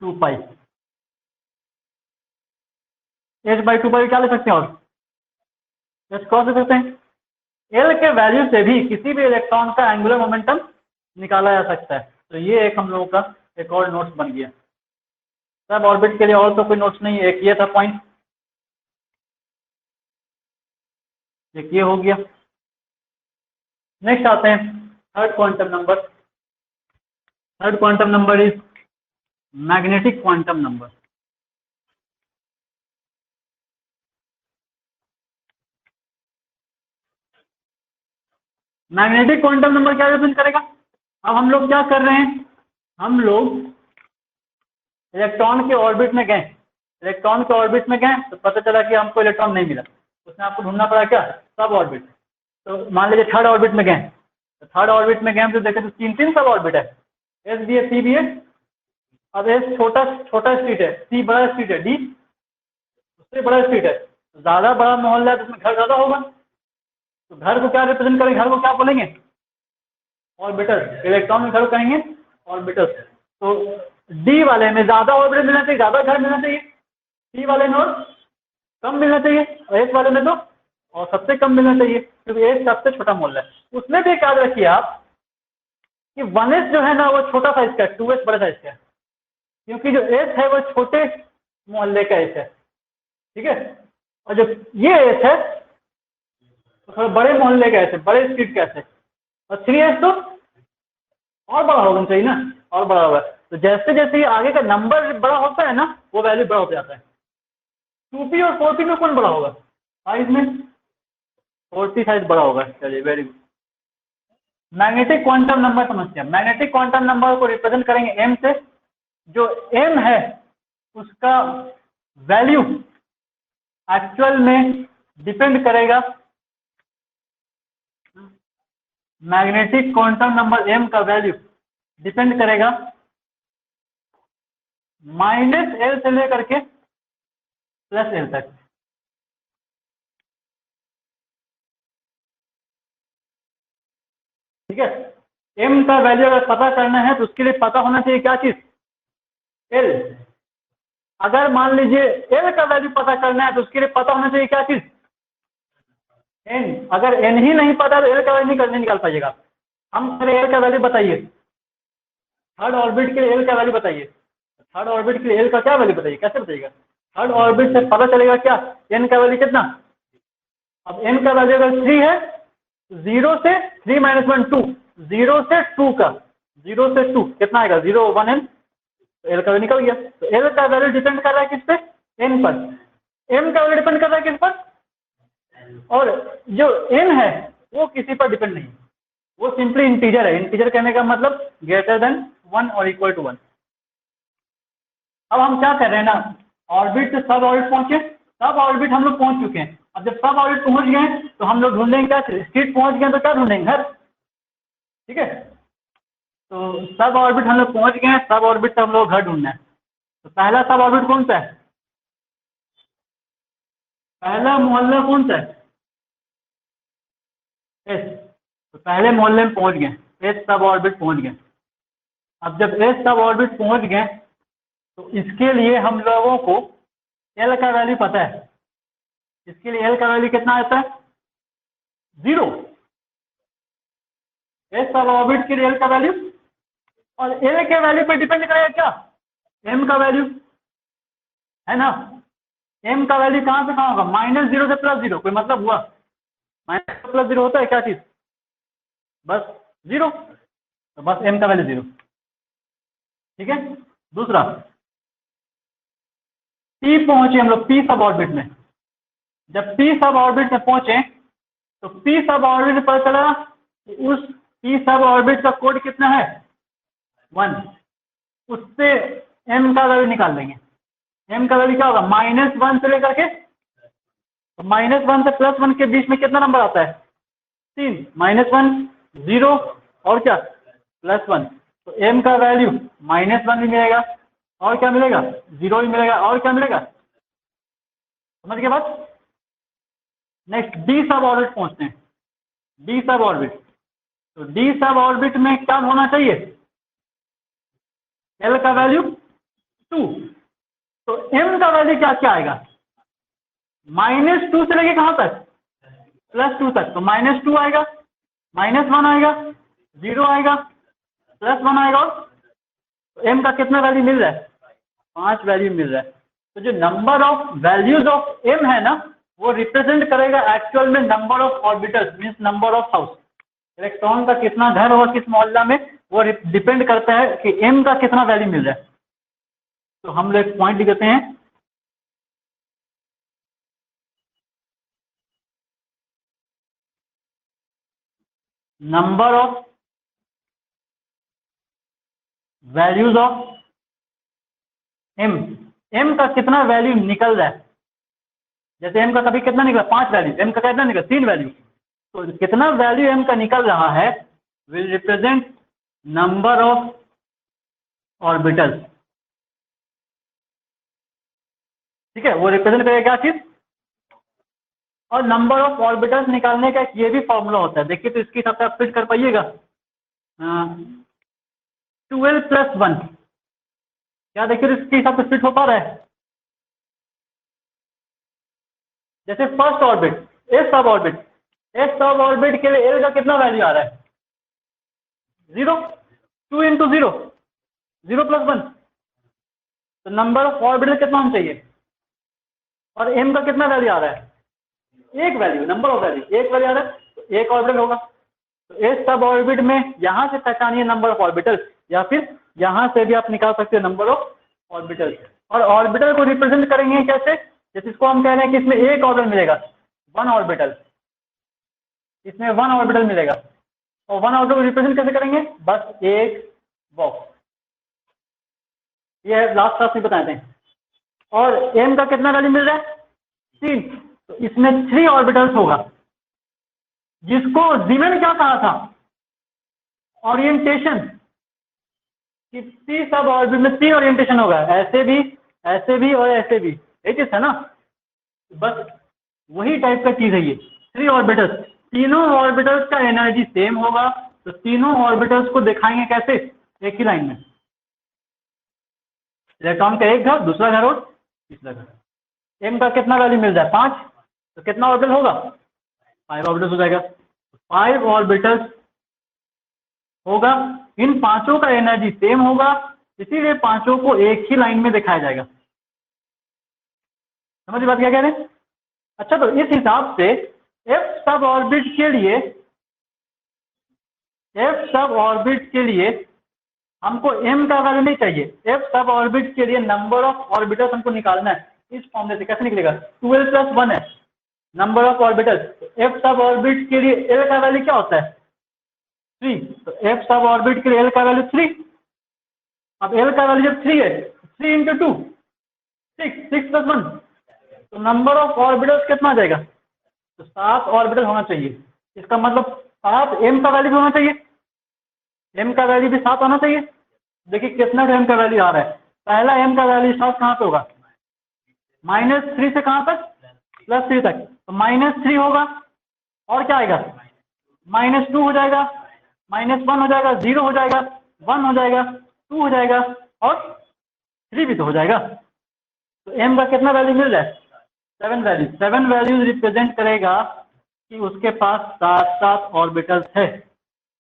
2 pi, H by 2 pi क्या ले सकते हैं और H कौन से सकते हैं, L के वैल्यू से भी किसी भी इलेक्ट्रॉन का एंगुलर मोमेंटम निकाला जा सकता है, तो ये एक हम लोगों का एक और नोट्स बन गया। सब ऑर्बिट के लिए और तो कोई नोट्स नहीं है, एक ये था पॉइंट, एक ये हो गया। नेक्स्ट आते हैं third quantum number, third quantum number is magnetic quantum number. Magnetic quantum number क्या रिप्रेजेंट करेगा, अब हम लोग क्या कर रहे हैं, हम लोग इलेक्ट्रॉन के ऑर्बिट में गए, इलेक्ट्रॉन के ऑर्बिट में गए तो पता चला कि हमको इलेक्ट्रॉन नहीं मिला, उसमें आपको ढूंढना पड़ा क्या सब ऑर्बिट, तो मान लीजिए थर्ड ऑर्बिट में गए, तो थर्ड ऑर्बिट में गए तो देखें तो तीन सब ऑर्बिट है, एस भी है, सी भी है, अब एस छोटा स्ट्रीट है, सी बड़ा स्ट्रीट है, डी उससे बड़ा स्ट्रीट है, ज्यादा बड़ा मोहल्ला है तो उसमें घर ज्यादा होगा, तो घर को क्या रिप्रेजेंट करेंगे, घर को क्या बोलेंगे ऑर्बिटल, इलेक्ट्रॉन में घर को कहेंगे ऑर्बिटल, तो डी वाले में ज्यादा ऑर्बिटल मिलना चाहिए, ज्यादा घर मिलना चाहिए, सी वाले में और कम मिलना चाहिए, और एस वाले में तो और सबसे कम मिलना चाहिए क्योंकि एस सबसे छोटा मोहल्ला है। उसमें भी एक याद रखिए आप कि 1s जो है ना वो छोटा साइज का है, 2s बड़े साइज का है, क्योंकि जो एस है वो छोटे मोहल्ले का एस है, ठीक है। और जो ये एस है तो थोड़ा बड़े मोहल्ले का एस है, बड़े स्ट्रीट का एस है। और 3s तो और बड़ा होना चाहिए ना, और बड़ा होगा। तो जैसे जैसे ये आगे का नंबर बड़ा होता है ना वो वैल्यू बड़ा होता जाता है। 2p और 4p में कौन बड़ा होगा साइज में? 4p साइज बड़ा होगा। चलिए very good. Magnetic quantum number समझते हैं। मैग्नेटिक क्वांटम नंबर को रिप्रेजेंट करेंगे m से। जो m है उसका वैल्यू एक्चुअल में डिपेंड करेगा, मैग्नेटिक क्वांटम नंबर m का वैल्यू डिपेंड करेगा -L से लेकर के +L तक। ठीक है, m का वैल्यू अगर पता करना है तो उसके लिए पता होना चाहिए क्या चीज? L। अगर मान लीजिए L का वैल्यू पता करना है तो उसके लिए पता होना चाहिए क्या चीज? n। अगर n ही नहीं पता तो L का वैल्यू नहीं निकाल पाइएगा। हम पहले L का वैल्यू बताइए, थर्ड ऑर्बिट के लिए L का वैल्यू बताइए। थर्ड ऑर्बिट के लिए L का क्या वैल्यू बताइए, कैसे बताइएगा? थर्ड ऑर्बिट से पता चलेगा क्या n का वैल्यू कितना। अब n का वैल्यू अगर 3 है, 0 से 3 - 1 2, 0 से 2 का 0 से 2 कितना आएगा? 0 1 n। L का वैल्यू निकल गया। तो L का वैल्यू डिपेंड कर रहा है किस पे? n पर। m का वैल्यू डिपेंड कर रहा है किस पर? और जो n है वो किसी पर डिपेंड नहीं है, वो सिंपली इंटीजर है। इंटीजर कहने का मतलब ग्रेटर देन 1 और इक्वल टू 1। अब हम क्या कर रहे हैं ना, ऑर्बिट से सब ऑर्बिट पहुंचे। सब ऑर्बिट हम लोग पहुंच चुके हैं। अब जब सब ऑर्बिट पहुंच गए तो हम लोग ढूंढेंगे क्या? स्ट्रीट पहुंच गए तो क्या ढूंढेंगे? घर। ठीक है, तो सब ऑर्बिट हम लोग पहुंच गए हैं। सब ऑर्बिट से हम लोग घर ढूंढना है। तो पहला सब ऑर्बिट कौन सा है? पहला मोहल्ला कौन सा है? एस। तो पहले मोहल्ले में पहुंच गए, एस सब ऑर्बिट पहुंच गए। अब जब एस सब ऑर्बिट पहुंच गए तो इसके लिए हम लोगों को एल का वैल्यू पता है। इसके लिए एल का वैल्यू कितना आता है? 0। एस सब ऑर्बिट के लिए एल का वैल्यू, और एल के वैल्यू पर डिपेंड करेगा क्या? एम का वैल्यू, है ना। एम का वैल्यू कहां से कहां होगा? -0 से +0। कोई मतलब हुआ? -+0 होता है क्या चीज? बस 0। तो बस एम का वैल्यू 0। ठीक है। दूसरा, पी पहुंचे हम लोग पी सब ऑर्बिट में। जब पी सब ऑर्बिट में पहुंचे तो पी सब ऑर्बिट में पता चला कि उस पी सब ऑर्बिट का कोड कितना है? 1। उससे एम का वैल्यू निकाल लेंगे। एम का वैल्यू क्या होगा? -1 से लेकर के, तो -1 से +1 के बीच में कितना नंबर आता है? 3। -1 0 और क्या? +1। तो एम का वैल्यू -1 भी मिलेगा, और क्या मिलेगा? 0 भी मिलेगा, और क्या मिलेगा? समझ के बाद नेक्स्ट डी सब ऑर्बिट पहुंचते हैं। डी सब ऑर्बिट, तो डी सब ऑर्बिट में क्या होना चाहिए? एल का वैल्यू 2। तो एम का वैल्यू क्या क्या आएगा? -2 से लेके कहां तक? +2 तक। तो -2 आएगा, -1 आएगा, 0 आएगा, +1 आएगा, और तो एम का कितना वैल्यू मिल रहा है? 5 वैल्यू मिल रहा है। तो जो number of values of m है ना वो रिप्रेजेंट करेगा एक्चुअल में number of orbitals, means number of house. Electron का कितना घर होगा किस मोहल्ला में वो डिपेंड करता है कि एम का कितना वैल्यू मिल रहा है। तो हम लोग एक पॉइंट लिख देते हैं, number of values of m. M का कितना वैल्यू निकल रहा है? जैसे एम का कभी कितना निकला? 5 वैल्यू। एम का कितना निकला? 3 वैल्यू। तो कितना वैल्यू एम का निकल रहा है will represent number of orbitals. ठीक है, वो रिप्रेजेंट करेगा क्या चीज? और नंबर ऑफ ऑर्बिटल्स निकालने का ये भी फॉर्मूला होता है। देखिए तो इसके हिसाब से आप फिट कर पाइएगा। 12 + 1, क्या देखिए इसके हिसाब से फिट हो पा रहा है? जैसे फर्स्ट ऑर्बिट, एस सब ऑर्बिट, एस सब ऑर्बिट के लिए एल का कितना वैल्यू आ रहा है? 0, 2 इंटू 0, 0+1, तो नंबर ऑफ ऑर्बिटल कितना होना चाहिए? और एम का कितना वैल्यू आ रहा है? एक वैल्यू, नंबर ऑफ वैल्यू एक वैल्यू आ रहा है, तो एक ऑर्बिटल होगा। तो एस सब ऑर्बिट में यहां से पहचानिए नंबर ऑफ ऑर्बिटल, या फिर यहां से भी आप निकाल सकते हो नंबर ऑफ ऑर्बिटल। और ऑर्बिटल को रिप्रेजेंट करेंगे कैसे? जैसे इसको हम कह रहे हैं कि इसमें एक ऑर्बिटल मिलेगा, 1 ऑर्बिटल, इसमें 1 ऑर्बिटल मिलेगा, और 1 ऑर्बिटल को रिप्रेजेंट कैसे करेंगे? बस एक बॉक्स, ये लास्ट क्लास में बताए थे। और एम का कितना वैल्यू मिल रहा है? 3, तो इसमें 3 ऑर्बिटल्स होगा, जिसको जीवन ने क्या कहा था? ओरिएंटेशन, कि सी सब ऑर्बिट में 3 ओरिएंटेशन होगा, ऐसे भी, ऐसे भी और ऐसे भी, एक है ना? बस वही टाइप का चीज है ये, 3 ऑर्बिटल्स, तीनों ऑर्बिटल्स का एनर्जी सेम होगा, तो तीनों ऑर्बिटल्स को दिखाएंगे कैसे? एक ही लाइन में, इलेक्ट्रॉन का एक घर, दूसरा घर और तीसरा घर। एम का कितना वैल्यू मिल जाए? 5, तो कितना ऑर्बिटल होगा? 5 ऑर्बिटल्स हो जाएगा, 5 ऑर्बिटल्स होगा, इन पांचों का एनर्जी सेम होगा, इसीलिए पांचों को एक ही लाइन में दिखाया जाएगा। समझ बात क्या कह रहे हैं? अच्छा, तो इस हिसाब से एफ सब ऑर्बिट के लिए, एफ सब ऑर्बिट के लिए हमको एम का वैल्यू नहीं चाहिए, एफ सब ऑर्बिट के लिए नंबर ऑफ ऑर्बिटल्स हमको निकालना है। इस फॉर्मूले से कैसे निकलेगा? 12+1 है नंबर ऑफ ऑर्बिटल्स। एफ सब ऑर्बिट के लिए एल का वैल्यू क्या होता है? 3, तो एफ सब ऑर्बिट के लिए एल का वैल्यू 3। अब एल का वैल्यू जब 3 है, 3 इंटू 2 6, 6+1, तो नंबर ऑफ ऑर्बिटल्स कितना आ जाएगा? तो 7 ऑर्बिटल होना चाहिए। इसका मतलब 7 एम का वैल्यू भी होना चाहिए, एम का वैल्यू भी 7 होना चाहिए। देखिए कितना एम का वैल्यू आ रहा है। पहला एम का वैल्यू स्टार्ट कहाँ पे होगा? -3 से कहाँ तक? +3 तक, तो -3 होगा, और क्या आएगा? -2 हो जाएगा, -1 हो जाएगा, 0 हो जाएगा, 1 हो जाएगा, 2 हो जाएगा, और 3 भी तो हो जाएगा। तो एम का कितना वैल्यू मिल रहा है? 7 वैल्यू। 7 वैल्यूज रिप्रेजेंट करेगा कि उसके पास 7 ऑर्बिटल्स है,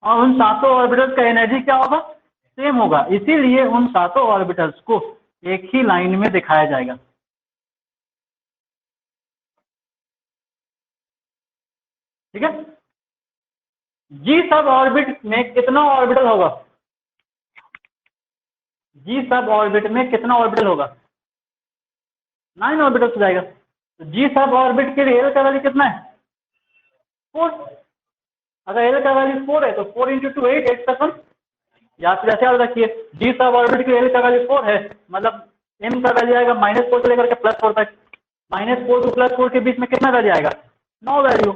और उन 7 ऑर्बिटल्स का एनर्जी क्या होगा? सेम होगा, इसीलिए उन 7 ऑर्बिटल्स को एक ही लाइन में दिखाया जाएगा। ठीक है? जी सब ऑर्बिट में कितना ऑर्बिटल होगा? जी सब ऑर्बिट में कितना ऑर्बिटल होगा? 9 ऑर्बिटल हो जाएगा। तो जी सब ऑर्बिट के लिए एल का वैल्यू कितना है? 4। अगर एल का वैल्यू 4 है, तो 4 इंटू 2 8, 8+1, या फिर ऐसे याद रखिए, जी सब ऑर्बिट के लिए एल का वैल्यू 4 है, मतलब एम का वैल्यू आएगा -4 से लेकर के +4 तक। -4 to +4 के बीच में कितना वैल्यू आएगा? 9 वैल्यू।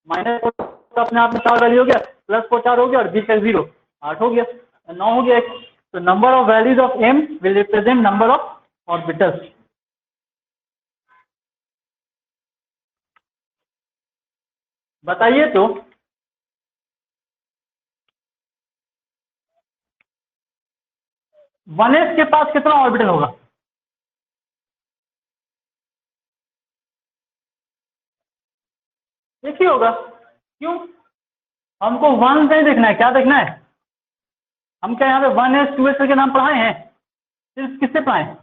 -4 तो अपने आप में 4 वैल्यू हो गया, +4 4 हो गया, और बीच का 0 8 हो गया, 9 हो गया। तो number of values of m will represent number of orbitals. बताइए तो, वन एस के पास कितना ऑर्बिटल होगा? एक ही होगा। क्यों? हमको 1 नहीं देखना है, क्या देखना है? हम क्या यहाँ पे 1s 2s के नाम पढ़ाए हैं? सिर्फ किससे पढ़ाए?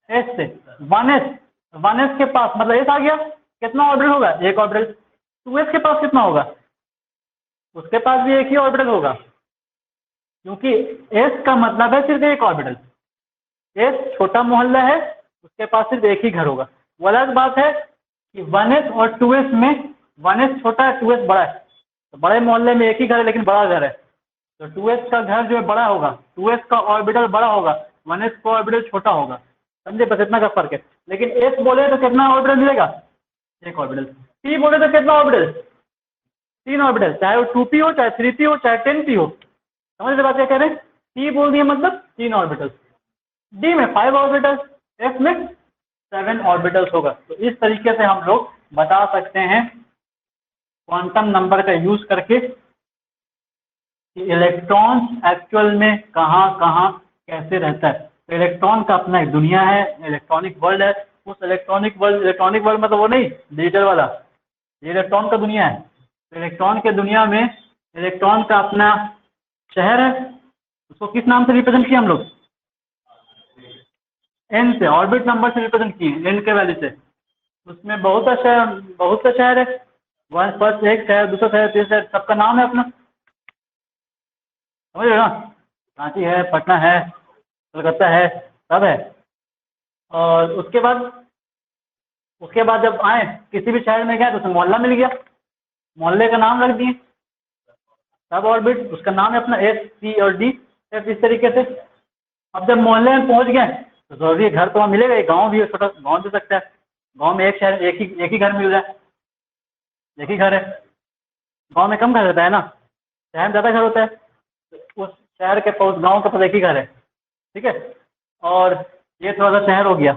एस से। 1s के पास मतलब एस आ गया, कितना ऑर्बिटल होगा? एक ऑर्बिटल। 2s के पास कितना होगा? उसके पास भी एक ही ऑर्बिटल होगा, क्योंकि एस का मतलब है सिर्फ एक ऑर्बिटल। एस छोटा मोहल्ला है, उसके पास सिर्फ एक ही घर होगा। वो अलग बात है कि 1s और 2s में 1s छोटा है, 2s बड़ा है, तो बड़े मोहल्ले में एक ही घर है लेकिन बड़ा घर है, तो 2s का घर जो है बड़ा होगा, 2s का ऑर्बिटल बड़ा होगा, 1s का ऑर्बिटल छोटा होगा। समझे? बस इतना का फर्क है। लेकिन एस बोले तो कितना ऑर्बिटल मिलेगा? एक ऑर्बिटल। टी बोले तो कितना ऑर्बिटल? 3 ऑर्बिटल, चाहे वो 2p हो, चाहे 3p हो, चाहे 10p हो। समझ रहे बात क्या कह रहे हैं? टी बोल दिए मतलब 3 ऑर्बिटल, डी में 5 ऑर्बिटल्स, एफ में 7 ऑर्बिटल्स होगा। तो इस तरीके से हम लोग बता सकते हैं क्वांटम नंबर का यूज करके कि इलेक्ट्रॉन एक्चुअल में कहाँ कहाँ कैसे रहता है। तो इलेक्ट्रॉन का अपना एक दुनिया है, इलेक्ट्रॉनिक वर्ल्ड है। उस इलेक्ट्रॉनिक वर्ल्ड मतलब वो नहीं डिजिटल वाला, ये इलेक्ट्रॉन का दुनिया है। तो इलेक्ट्रॉन के दुनिया में इलेक्ट्रॉन का अपना शहर है, उसको किस नाम से रिप्रेजेंट किया हम लोग? एन से, ऑर्बिट नंबर से रिप्रेजेंट किए, एन के वैल्यू से। उसमें बहुत सा शहर है, फर्स्ट एक शहर, दूसरा शहर, तीसरा शहर, सबका नाम है अपना, समझ रहे ना? रांची है, पटना है, कलकत्ता है, सब है। और उसके बाद जब आए किसी भी शहर में गए तो उसमें मोहल्ला मिल गया, मोहल्ले का नाम रख दिए, सब ऑर्बिट, उसका नाम है अपना एस, सी और डी, इस तरीके से। अब जब मोहल्ले में पहुंच गए तो जरूरी है घर तो वहाँ मिलेगा, एक गाँव भी है, छोटा गाँव दे सकता है, गाँव में एक शहर एक ही घर मिल रहा है, एक ही घर है। गाँव में कम घर रहता है ना, शहर में ज़्यादा घर होता है, तो उस शहर के पास, गाँव के पास एक ही घर है, ठीक है। और ये थोड़ा सा शहर हो गया,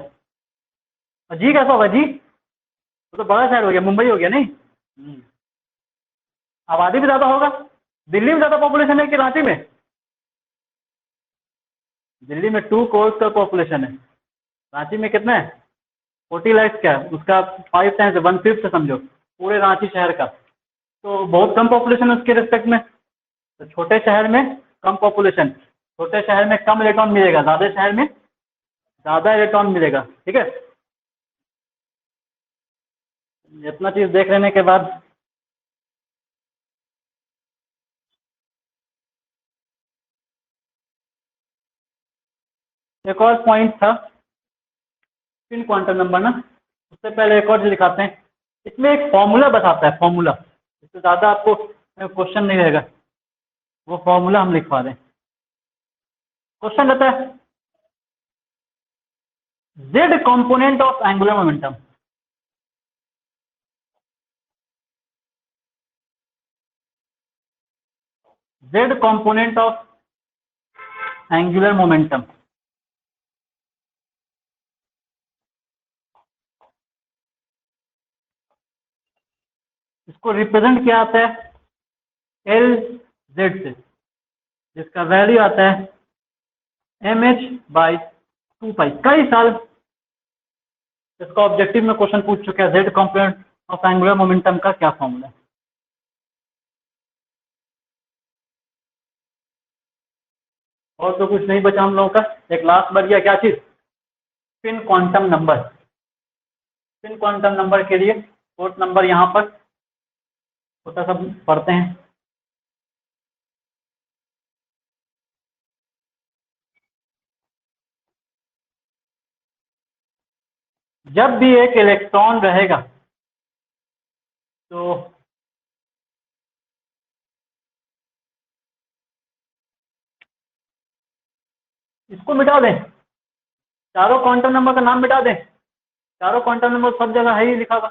जी कैसा होगा जी? वो तो बड़ा शहर हो गया, मुंबई हो गया नहीं? आबादी भी ज़्यादा होगा। दिल्ली में ज़्यादा पॉपुलेशन है कि रांची में? दिल्ली में 2 करोड़ का पॉपुलेशन है, रांची में कितना है? 40 लाख का है, उसका 5 टाइम्स 1/5 है समझो पूरे रांची शहर का। तो बहुत कम पॉपुलेशन है उसके रिस्पेक्ट में। तो छोटे शहर में कम पॉपुलेशन, छोटे शहर में कम इलेक्ट्रॉन मिलेगा, ज़्यादा शहर में ज़्यादा इलेक्ट्रॉन मिलेगा, ठीक है। इतना चीज़ देख लेने के बाद एक और पॉइंट था, स्पिन क्वांटम नंबर ना, उससे पहले एक और चीज़ दिखाते हैं। इसमें एक फॉर्मूला बताता है, फॉर्मूला, इससे ज़्यादा आपको क्वेश्चन नहीं रहेगा, वो फॉर्मूला हम लिखवा दें। क्वेश्चन रहता है z component of angular momentum, z component of angular momentum, इसको रिप्रेजेंट किया आता है एल जेड से, जिसका वैल्यू आता है mh/2π। कई साल इसका ऑब्जेक्टिव में क्वेश्चन पूछ चुके हैं, z component of angular momentum का क्या फॉर्मूला है। और तो कुछ नहीं बचा हम लोगों का, एक लास्ट बच गया, क्या चीज? Spin quantum number. Spin quantum number के लिए कोड नंबर यहाँ पर छोटा सा पढ़ते हैं। जब भी एक इलेक्ट्रॉन रहेगा तो इसको मिटा दें, चारों क्वांटम नंबर का नाम मिटा दें, चारों क्वांटम नंबर सब जगह है ही लिखा हुआ।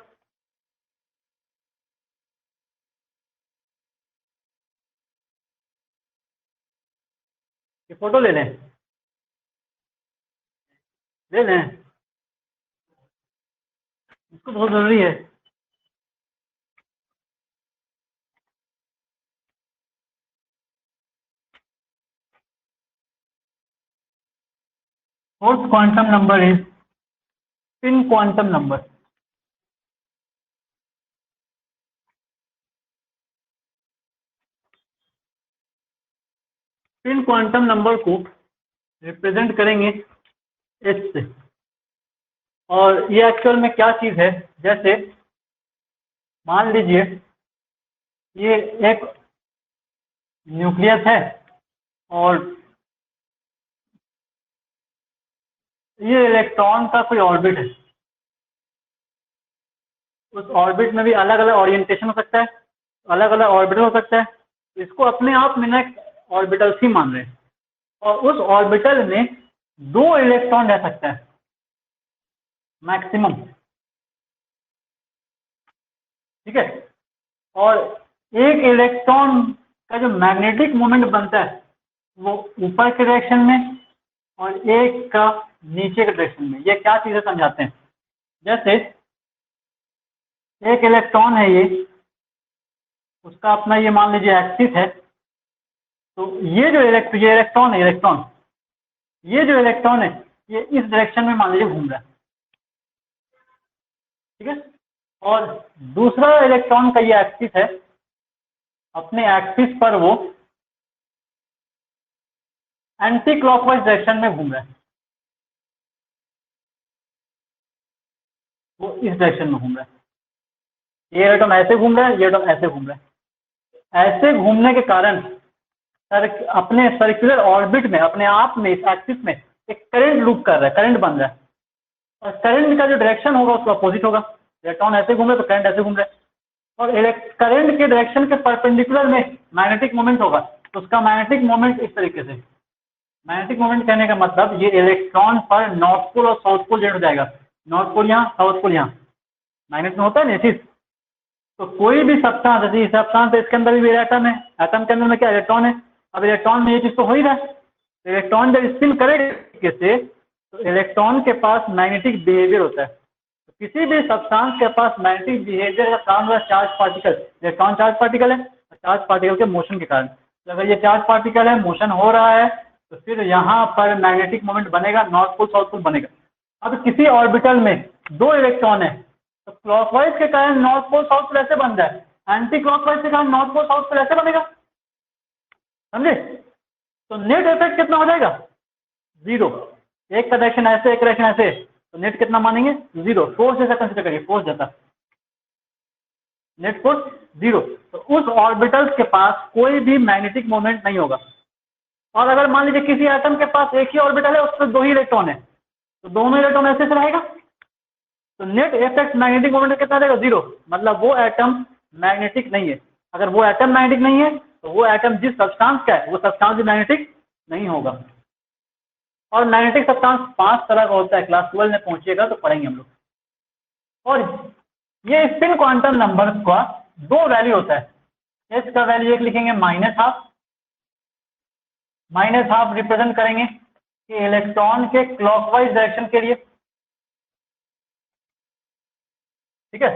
ये फोटो ले लें, ले लें, इसको बहुत जरूरी है। Fourth quantum number is spin quantum number. Spin quantum number को रिप्रेजेंट करेंगे एच से। और ये एक्चुअल में क्या चीज है, जैसे मान लीजिए ये एक न्यूक्लियस है और ये इलेक्ट्रॉन का कोई ऑर्बिट है, उस ऑर्बिट में भी अलग अलग ओरिएंटेशन हो सकता है, अलग अलग ऑर्बिटल हो सकता है। इसको अपने आप में ना ऑर्बिटल ही मान रहे हैं, और उस ऑर्बिटल में 2 इलेक्ट्रॉन रह सकता है मैक्सिमम, ठीक है। और एक इलेक्ट्रॉन का जो मैग्नेटिक मोमेंट बनता है वो ऊपर के डायरेक्शन में और एक का नीचे के डायरेक्शन में। ये क्या चीजें समझाते हैं, जैसे एक इलेक्ट्रॉन है ये, उसका अपना ये मान लीजिए एक्सिस है, तो ये जो इलेक्ट्रॉन है, ये जो इलेक्ट्रॉन है ये इस डायरेक्शन में मान लीजिए घूम रहा है, ठीक है। और दूसरा इलेक्ट्रॉन का ये एक्सिस है, अपने एक्सिस पर वो एंटी क्लॉकवाइज डायरेक्शन में घूम रहा है, वो इस डायरेक्शन में घूम रहा है। ये इलेक्ट्रॉन ऐसे घूम रहा है, ये इलेक्ट्रॉन ऐसे घूम रहा है। ऐसे घूमने के कारण अपने सर्कुलर ऑर्बिट में अपने आप में इस एक्सिस में एक करंट लूप कर रहा है, करंट बन रहा है, और करंट का जो डायरेक्शन होगा उसका अपोजिट होगा। इलेक्ट्रॉन ऐसे घूम रहा है तो करंट ऐसे घूम रहा है, और करंट के डायरेक्शन के परपेंडिकुलर में मैग्नेटिक मोमेंट होगा, तो उसका मैग्नेटिक मोमेंट इस तरीके से। मैग्नेटिक मोमेंट कहने का मतलब ये इलेक्ट्रॉन पर नॉर्थ पोल और साउथ पोल जेड हो जाएगा, नॉर्थ पोल यहाँ, साउथ पोल यहाँ, मैग्नेट में होता है ना चीज। तो कोई भी सब्सटेंस, जैसे सब्सटेंस इसके अंदर भी एटम है, एटम के अंदर में क्या इलेक्ट्रॉन है, अब इलेक्ट्रॉन में ये चीज तो हो ही रहा है। तो इलेक्ट्रॉन जब स्पिन करेगा तरीके से तो इलेक्ट्रॉन के पास मैग्नेटिक बिहेवियर होता है। तो किसी भी सब्सटेंस के पास मैग्नेटिक बिहेवियर का कारण होगा charge particle. Electron charge particle है, चार्ज पार्टिकल के मोशन के कारण। तो अगर ये चार्ज पार्टिकल है, मोशन हो रहा है, तो फिर यहाँ पर मैग्नेटिक मोमेंट बनेगा, नॉर्थ पोल साउथ पोल बनेगा। अब किसी ऑर्बिटल में दो इलेक्ट्रॉन है, तो क्लॉकवाइज के कारण नॉर्थ पोल साउथ पोल ऐसे बन रहा है, एंटी क्लॉकवाइज के कारण नॉर्थ पोल साउथ पोल ऐसे बनेगा, समझे। तो नेट इफेक्ट कितना हो जाएगा, 0। एक का डायरेक्शन ऐसे, एक डायरेक्शन ऐसे, तो नेट कितना मानेंगे, 0। फोर्स जैसा कंसिडर करिए, फोर्स जैसा, नेट फोर्स 0। तो उस ऑर्बिटल्स के पास कोई भी मैग्नेटिक मोमेंट नहीं होगा। और अगर मान लीजिए किसी एटम के पास एक ही ऑर्बिटल है, उसमें 2 ही इलेक्ट्रॉन है, तो दोनों इलेक्ट्रॉन ऐसे से रहेगा, तो नेट इफेक्ट मैग्नेटिक मोमेंट कितना रहेगा, 0। मतलब वो एटम मैग्नेटिक नहीं है। अगर वो एटम मैग्नेटिक नहीं है तो वो एटम जिस सब्सटेंस का है वो सब्सटेंस भी मैग्नेटिक नहीं होगा। और मैग्नेटिक सब्सटेंस 5 तरह का होता है, क्लास 12 में पहुंचिएगा तो पढ़ेंगे हम लोग। और ये स्पिन क्वांटम नंबर का 2 वैल्यू होता है। एस का वैल्यू एक लिखेंगे -12, -12 रिप्रेजेंट करेंगे कि इलेक्ट्रॉन के क्लॉकवाइज डायरेक्शन के लिए, ठीक है,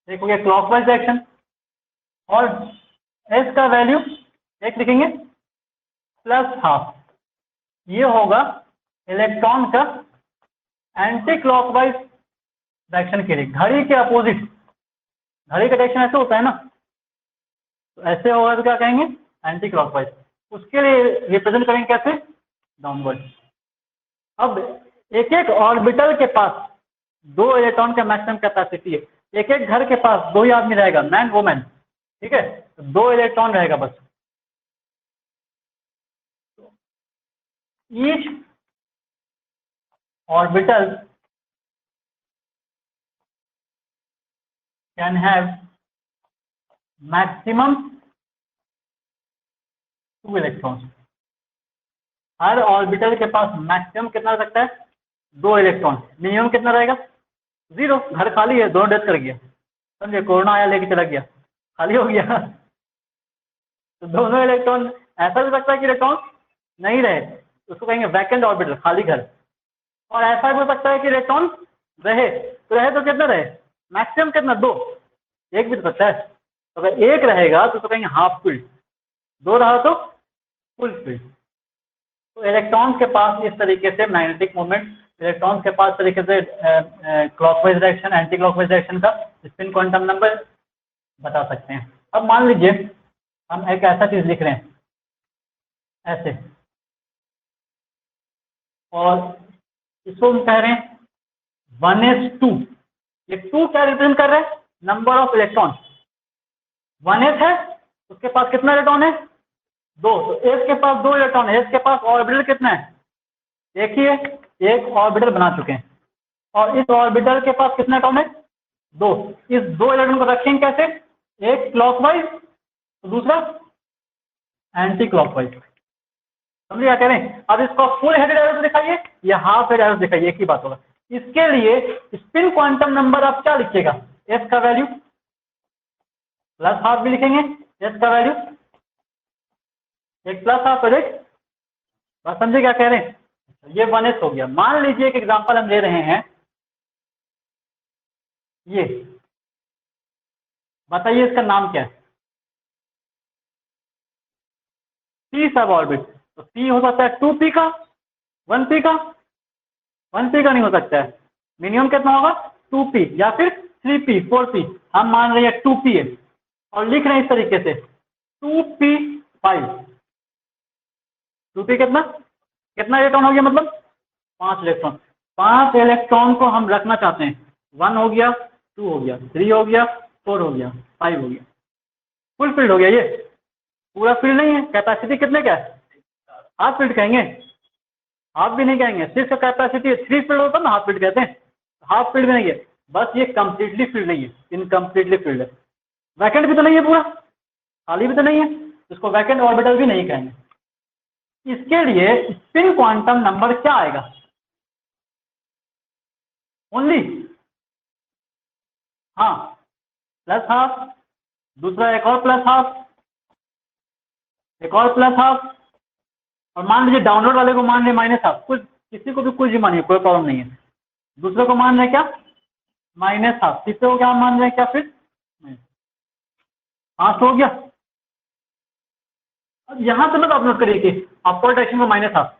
एक हो गया क्लॉकवाइज डायरेक्शन। और एस का वैल्यू एक लिखेंगे +12, ये होगा इलेक्ट्रॉन का एंटी क्लॉकवाइज डायरेक्शन के लिए, घड़ी के अपोजिट। घड़ी का डायरेक्शन ऐसे होता है ना, तो ऐसे होगा तो क्या कहेंगे, एंटी क्लॉकवाइज। उसके लिए रिप्रेजेंट करेंगे कैसे, डाउनवर्ड। अब एक एक ऑर्बिटल के पास 2 इलेक्ट्रॉन का मैक्सिमम कैपेसिटी है। एक एक घर के पास 2 ही आदमी रहेगा, मैन वुमेन, ठीक है, तो 2 इलेक्ट्रॉन रहेगा बस। Each orbital can have maximum 2 electrons. Her orbital के पास मैक्सिमम कितना रह सकता है, 2 इलेक्ट्रॉन। मिनिमम कितना रहेगा, 0। घर खाली है, दोनों डेथ कर गया, समझे, कोरोना आया लेके चला गया, खाली हो गया। तो दोनों इलेक्ट्रॉन, ऐसा भी सकता है कि इलेक्ट्रॉन नहीं रहे, उसको कहेंगे वैकेंट ऑर्बिटल, खाली घर। और ऐसा भी हो सकता है कि इलेक्ट्रॉन रहे, तो रहे तो कितना रहे, मैक्सिमम कितना, 2। एक भी तो सकता है, तो अगर एक रहेगा तो उसको कहेंगे हाफ फील्ड, 2 रहा तो फुल फील्ड। तो इलेक्ट्रॉन्स के पास इस तरीके से मैग्नेटिक मोमेंट, इलेक्ट्रॉन्स के पास तरीके से clockwise direction, anti clockwise direction का स्पिन क्वांटम नंबर बता सकते हैं। अब मान लीजिए हम एक ऐसा चीज लिख रहे हैं ऐसे, और इसको हम कह रहे हैं 1s2। ये 2 क्या रिप्रेजेंट कर रहे हैं, नंबर ऑफ इलेक्ट्रॉन। 1s है, उसके पास कितना इलेक्ट्रॉन है, 2। तो एस के पास 2 इलेक्ट्रॉन है, एस के पास ऑर्बिटल कितना है, एक ही है, एक ऑर्बिटल बना चुके हैं। और इस ऑर्बिटल के पास कितना इलेक्ट्रॉन है, 2। इस 2 इलेक्ट्रॉन को रखेंगे कैसे, एक क्लॉकवाइज तो दूसरा एंटी क्लॉकवाइज। समझिए क्या कह रहे हैं। अब इसको फुल हेडेड एरो दिखाइए या हाफ हेडेड एरो दिखाइए, एक ही बात होगा। इसके लिए स्पिन क्वांटम नंबर आप क्या लिखिएगा, एस का वैल्यू +12 भी लिखेंगे, एस का वैल्यू एक +12 राइट। बस समझे क्या कह रहे हैं। ये 1s हो गया। मान लीजिए एक एग्जांपल हम ले रहे हैं, ये बताइए इसका नाम क्या है, p सब ऑर्बिट। तो p हो सकता है 2p का, 1p का, 1p का नहीं हो सकता है। मिनिमम कितना होगा, 2p या फिर 3p 4p, हम मान रहे हैं 2p है और लिख रहे हैं इस तरीके से 2p5। 2p कितना कितना इलेक्ट्रॉन हो गया, मतलब 5 इलेक्ट्रॉन। 5 इलेक्ट्रॉन को हम रखना चाहते हैं, 1 हो गया, 2 हो गया, 3 हो गया, 4 हो गया, 5 हो गया, फुल फील्ड हो गया। ये पूरा फील्ड नहीं है। कैपेसिटी कितने का है, हाफ फील्ड कहेंगे, हाफ भी नहीं कहेंगे। 6 का कैपेसिटी 3 फील्ड होता है ना, हाफ फील्ड कहते हैं। हाफ फील्ड भी नहीं है, बस ये कंप्लीटली फील्ड नहीं है, इनकम्प्लीटली फील्ड है। वैकेंट भी तो नहीं है, पूरा खाली भी तो नहीं है, इसको वैकेंट ऑर्बिटल भी नहीं कहेंगे। इसके लिए स्पिन क्वांटम नंबर क्या आएगा, ओनली, हाँ, प्लस हाफ, दूसरा एक और प्लस हाफ, एक और प्लस हाफ, और मान लीजिए डाउनलोड वाले को मान लिया माइनस हाफ, कुछ किसी को भी कुछ भी मानिए, कोई प्रॉब्लम नहीं है। दूसरे को मान रहे क्या, माइनस हाफ, तीसरे को क्या मान रहे हैं, क्या फिर 5 हो गया। अब यहाँ से मत आप नोट करिए कि अपवर्ड डायरेक्शन में माइनस हाफ,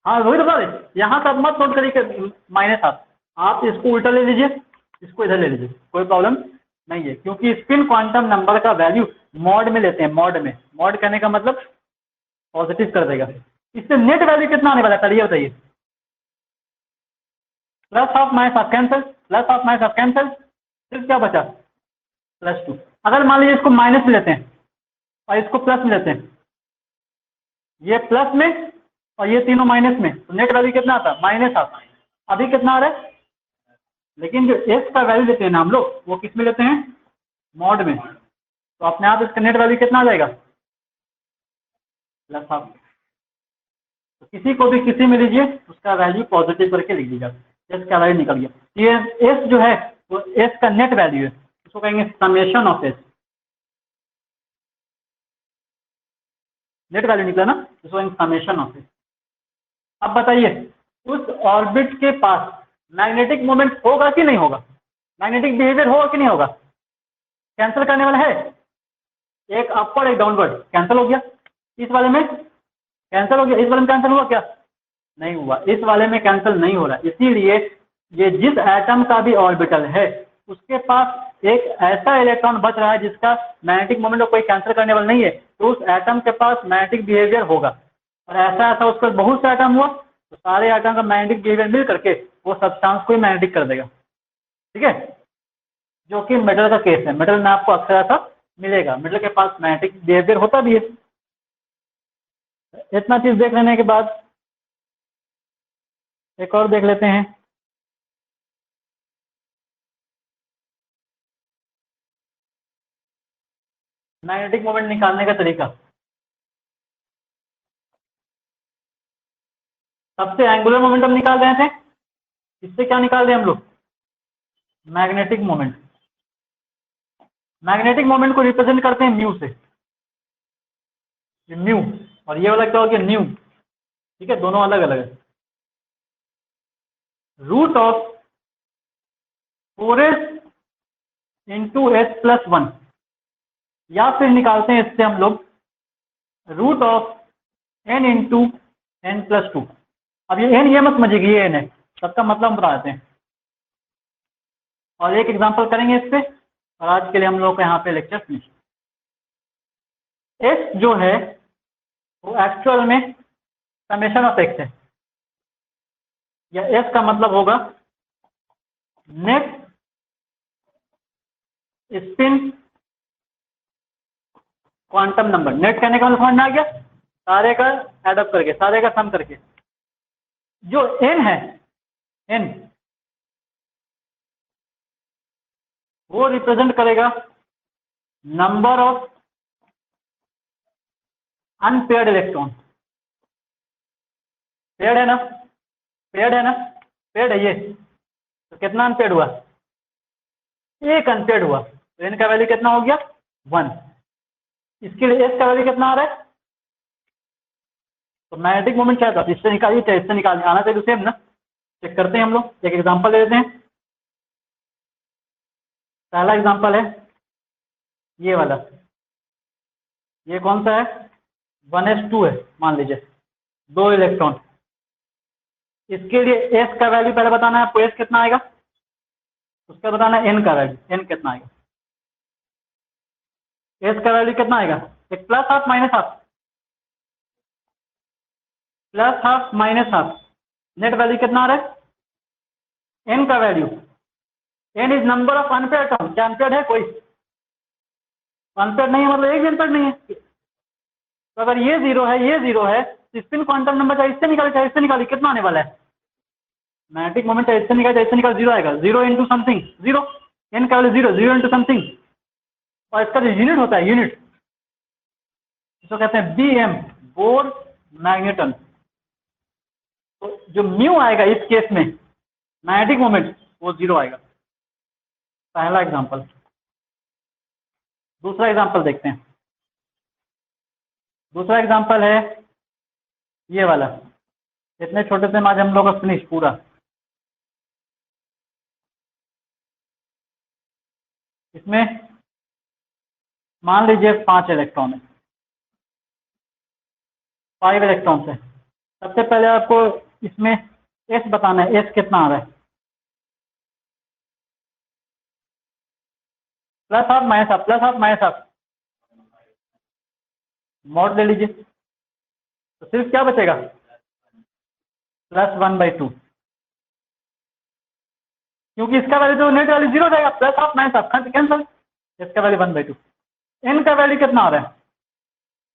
हाँ वही तो बात है, यहाँ से आप मत नोट करिए कि माइनस हाफ, आप इसको उल्टा ले लीजिए, इसको इधर ले लीजिए, कोई प्रॉब्लम नहीं है, क्योंकि स्पिन क्वांटम नंबर का वैल्यू मॉड में लेते हैं, मॉड में। मॉड कहने का मतलब पॉजिटिव कर देगा। इससे नेट वैल्यू कितना आने वाला है, पहले ये बताइए। Plus half minus half cancel, plus half minus half cancel, सिर्फ क्या बचा, +2। अगर मान लीजिए इसको माइनस में लेते हैं और इसको प्लस में लेते हैं, ये प्लस में और ये तीनों माइनस में, तो नेट वैल्यू कितना आता है, माइनस हाफ। अभी कितना आ रहा है, लेकिन जो एस का वैल्यू लेते हैं ना हम लोग, वो किस में लेते हैं, मॉड में, तो अपने आप इसका नेट वैल्यू कितना आ जाएगा, प्लस हाफ। तो किसी को भी किसी में लीजिए, उसका वैल्यू पॉजिटिव करके लिख दीजिएगा, एस का वैल्यू निकल गया। ये एस जो है वो एस का नेट वैल्यू है, उसको कहेंगे summation of S. Net value निकला ना, इसको कहेंगे समेशन ऑफ एस। अब बताइए उस ऑर्बिट के पास मैग्नेटिक मोमेंट होगा कि नहीं होगा, मैग्नेटिक बिहेवियर होगा कि नहीं होगा, कैंसिल करने वाला है, एक अपवर्ड एक डाउनवर्ड, कैंसिल हो गया। इस वाले में कैंसिल हो गया, इस वाले में कैंसिल हुआ क्या, नहीं हुआ, इस वाले में कैंसिल नहीं हो रहा। इसीलिए ये जिस एटम का भी ऑर्बिटल है उसके पास एक ऐसा इलेक्ट्रॉन बच रहा है जिसका मैग्नेटिक मोमेंट को कोई कैंसिल करने वाला नहीं है, तो उस एटम के पास मैग्नेटिक बिहेवियर होगा। और ऐसा ऐसा उसका बहुत सा एटम हुआ तो सारे एटम का मैग्नेटिक बिहेवियर मिल करके वो सब्सटेंस को ही मैग्नेटिक कर देगा, ठीक है। जो कि मेटल का केस है, मेटल में आपको अक्सर ऐसा मिलेगा, मेटल के पास मैग्नेटिक बिहेवियर होता भी है। इतना चीज देख लेने के बाद एक और देख लेते हैं। मैग्नेटिक मोमेंट निकालने का तरीका, सबसे एंगुलर मोमेंट हम निकाल रहे थे, इससे क्या निकाल रहे हैं हम लोग, मैग्नेटिक मोमेंट। मैग्नेटिक मोमेंट को रिप्रेजेंट करते हैं म्यू से, म्यू, और ये वाला क्या हो गया, न्यू, ठीक है, दोनों अलग अलग है। Root of 4s into s plus 1, या फिर निकालते हैं इससे हम लोग root of n into n plus 2। अब ये n ये मत समझिएगा, ये n है, सबका मतलब हम बता देते हैं और एक एग्जांपल करेंगे इस पे, और आज के लिए हम लोग को यहाँ पे लेक्चर फिनिश। s जो है वो एक्चुअल में समेशन ऑफ x है, या s का मतलब होगा net spin quantum number. Net कहने का मतलब समझ में आ गया, सारे का एडअप करके, सारे का सम करके। जो n है, n वो रिप्रेजेंट करेगा number of unpaired electron. Paired है ना, पेयर्ड है ना, पेयर्ड है ये, तो कितना अनपेयर्ड हुआ, एक अनपेयर्ड हुआ, तो n का वैल्यू कितना हो गया, 1। इसके लिए s का वैल्यू कितना आ रहा है, तो मैग्नेटिक मोमेंट क्या था, इससे निकालिए चाहे इससे निकालिए, आना चाहिए सेम ना। चेक करते हैं हम लोग, एक एग्जांपल ले लेते हैं। पहला एग्जांपल है ये वाला, ये कौन सा है, 1s2 है मान लीजिए, 2 इलेक्ट्रॉन, इसके लिए एस का वैल्यू पहले बताना है आपको, एस कितना आएगा, उसका बताना है एन का वैल्यू, एन कितना आएगा, एस का वैल्यू कितना आएगा, एक plus half minus half, plus half minus half, net value कितना आ रहा है, एन का value, N is number of unpaired term, क्या अनपेयर्ड है कोई, अनपेयर्ड नहीं है मतलब एक भी अनपेयर्ड नहीं है, तो अगर ये जीरो है ये जीरो है तो स्पिन क्वांटम नंबर चाहे इससे निकाले चाहे इससे निकाले कितना आने वाला है, मैग्नेटिक मोमेंट चाहे इससे निकाले चाहे इससे निकाले जीरो आएगा, zero into something zero, N का value zero, zero into something, और इसका जो यूनिट होता है यूनिट, इसको कहते हैं बी एम, बोर मैग्नेटन। तो जो म्यू आएगा इस केस में मैग्नेटिक मोमेंट वो जीरो आएगा, पहला एग्जांपल। दूसरा एग्जांपल देखते हैं, दूसरा एग्जांपल है ये वाला, इतने छोटे से आज हम लोग का फिनिश पूरा। इसमें मान लीजिए 5 इलेक्ट्रॉन है, 5 इलेक्ट्रॉन है। सबसे पहले आपको इसमें एस बताना है, एस कितना आ रहा है, plus half minus half, plus half minus half, mod ले लीजिए तो सिर्फ क्या बचेगा, +1/2, क्योंकि इसका वैल्यू तो नेट वैल्यू जीरो जाएगा, plus half minus half cancel, इसका वैल्यू 1/2। एन का वैल्यू कितना आ रहा है,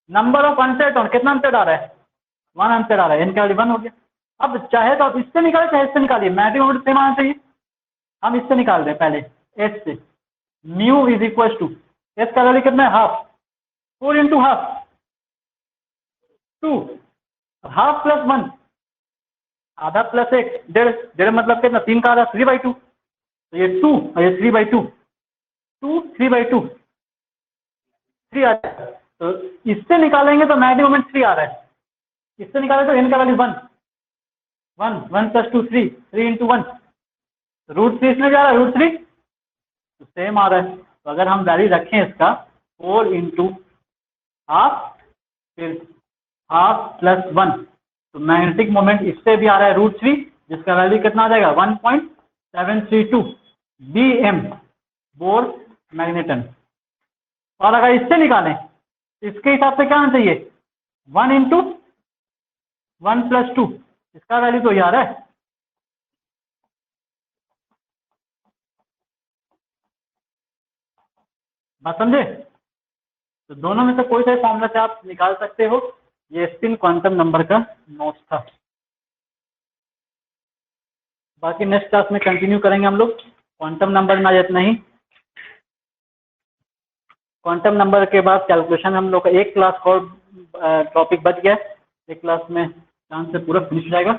नंबर ऑफ अनपेयर्ड टर्म, कितना अनपेयर्ड आ रहा है, 1 अनपेयर्ड आ रहा है, एन का वैल्यू 1 हो गया। अब चाहे तो आप इससे निकाले चाहे इससे निकालिए, मैग्नेटिक मोमेंट सेम आना चाहिए, हम इससे निकाल रहे हैं पहले एस से, mu is equal to S का वैल्यू कितना है half, 4 into half 2, half plus 1 आधा प्लस 1 डेढ़, डेढ़ मतलब कितना 3 का आधा 3/2, तो ये 2 और ये 3/2, 2 3/2 3 आ जाएगा। तो इससे निकालेंगे तो मैग्नेटिक मोमेंट 3 आ रहा है, इससे निकालें तो एन का वैल्यू 1 1 + 2 3, 3 इंटू 1 √3 इसमें जा रहा है, √3 तो सेम आ रहा है। तो अगर हम वैल्यू रखें इसका 4 इंटू हाफ फिर हाफ प्लस 1, तो मैग्नेटिक मोमेंट इससे भी आ रहा है √3, जिसका वैल्यू कितना आ जाएगा 1.732 BM, बोर मैग्नेटन। और अगर इससे निकालें इसके हिसाब से क्या आना चाहिए, 1 इंटू 1 + 2, इसका वैल्यू तो ये आ रहा है, बात समझे। तो दोनों में से कोई सा फॉर्मूला से आप निकाल सकते हो। ये स्पिन क्वांटम नंबर का नोट्स था, बाकी नेक्स्ट क्लास में कंटिन्यू करेंगे हम लोग। क्वांटम नंबर में आज इतना ही, क्वांटम नंबर के बाद कैलकुलेशन हम लोग का एक क्लास और टॉपिक बच गया, एक क्लास में चांस से पूरा फिनिश हो जाएगा।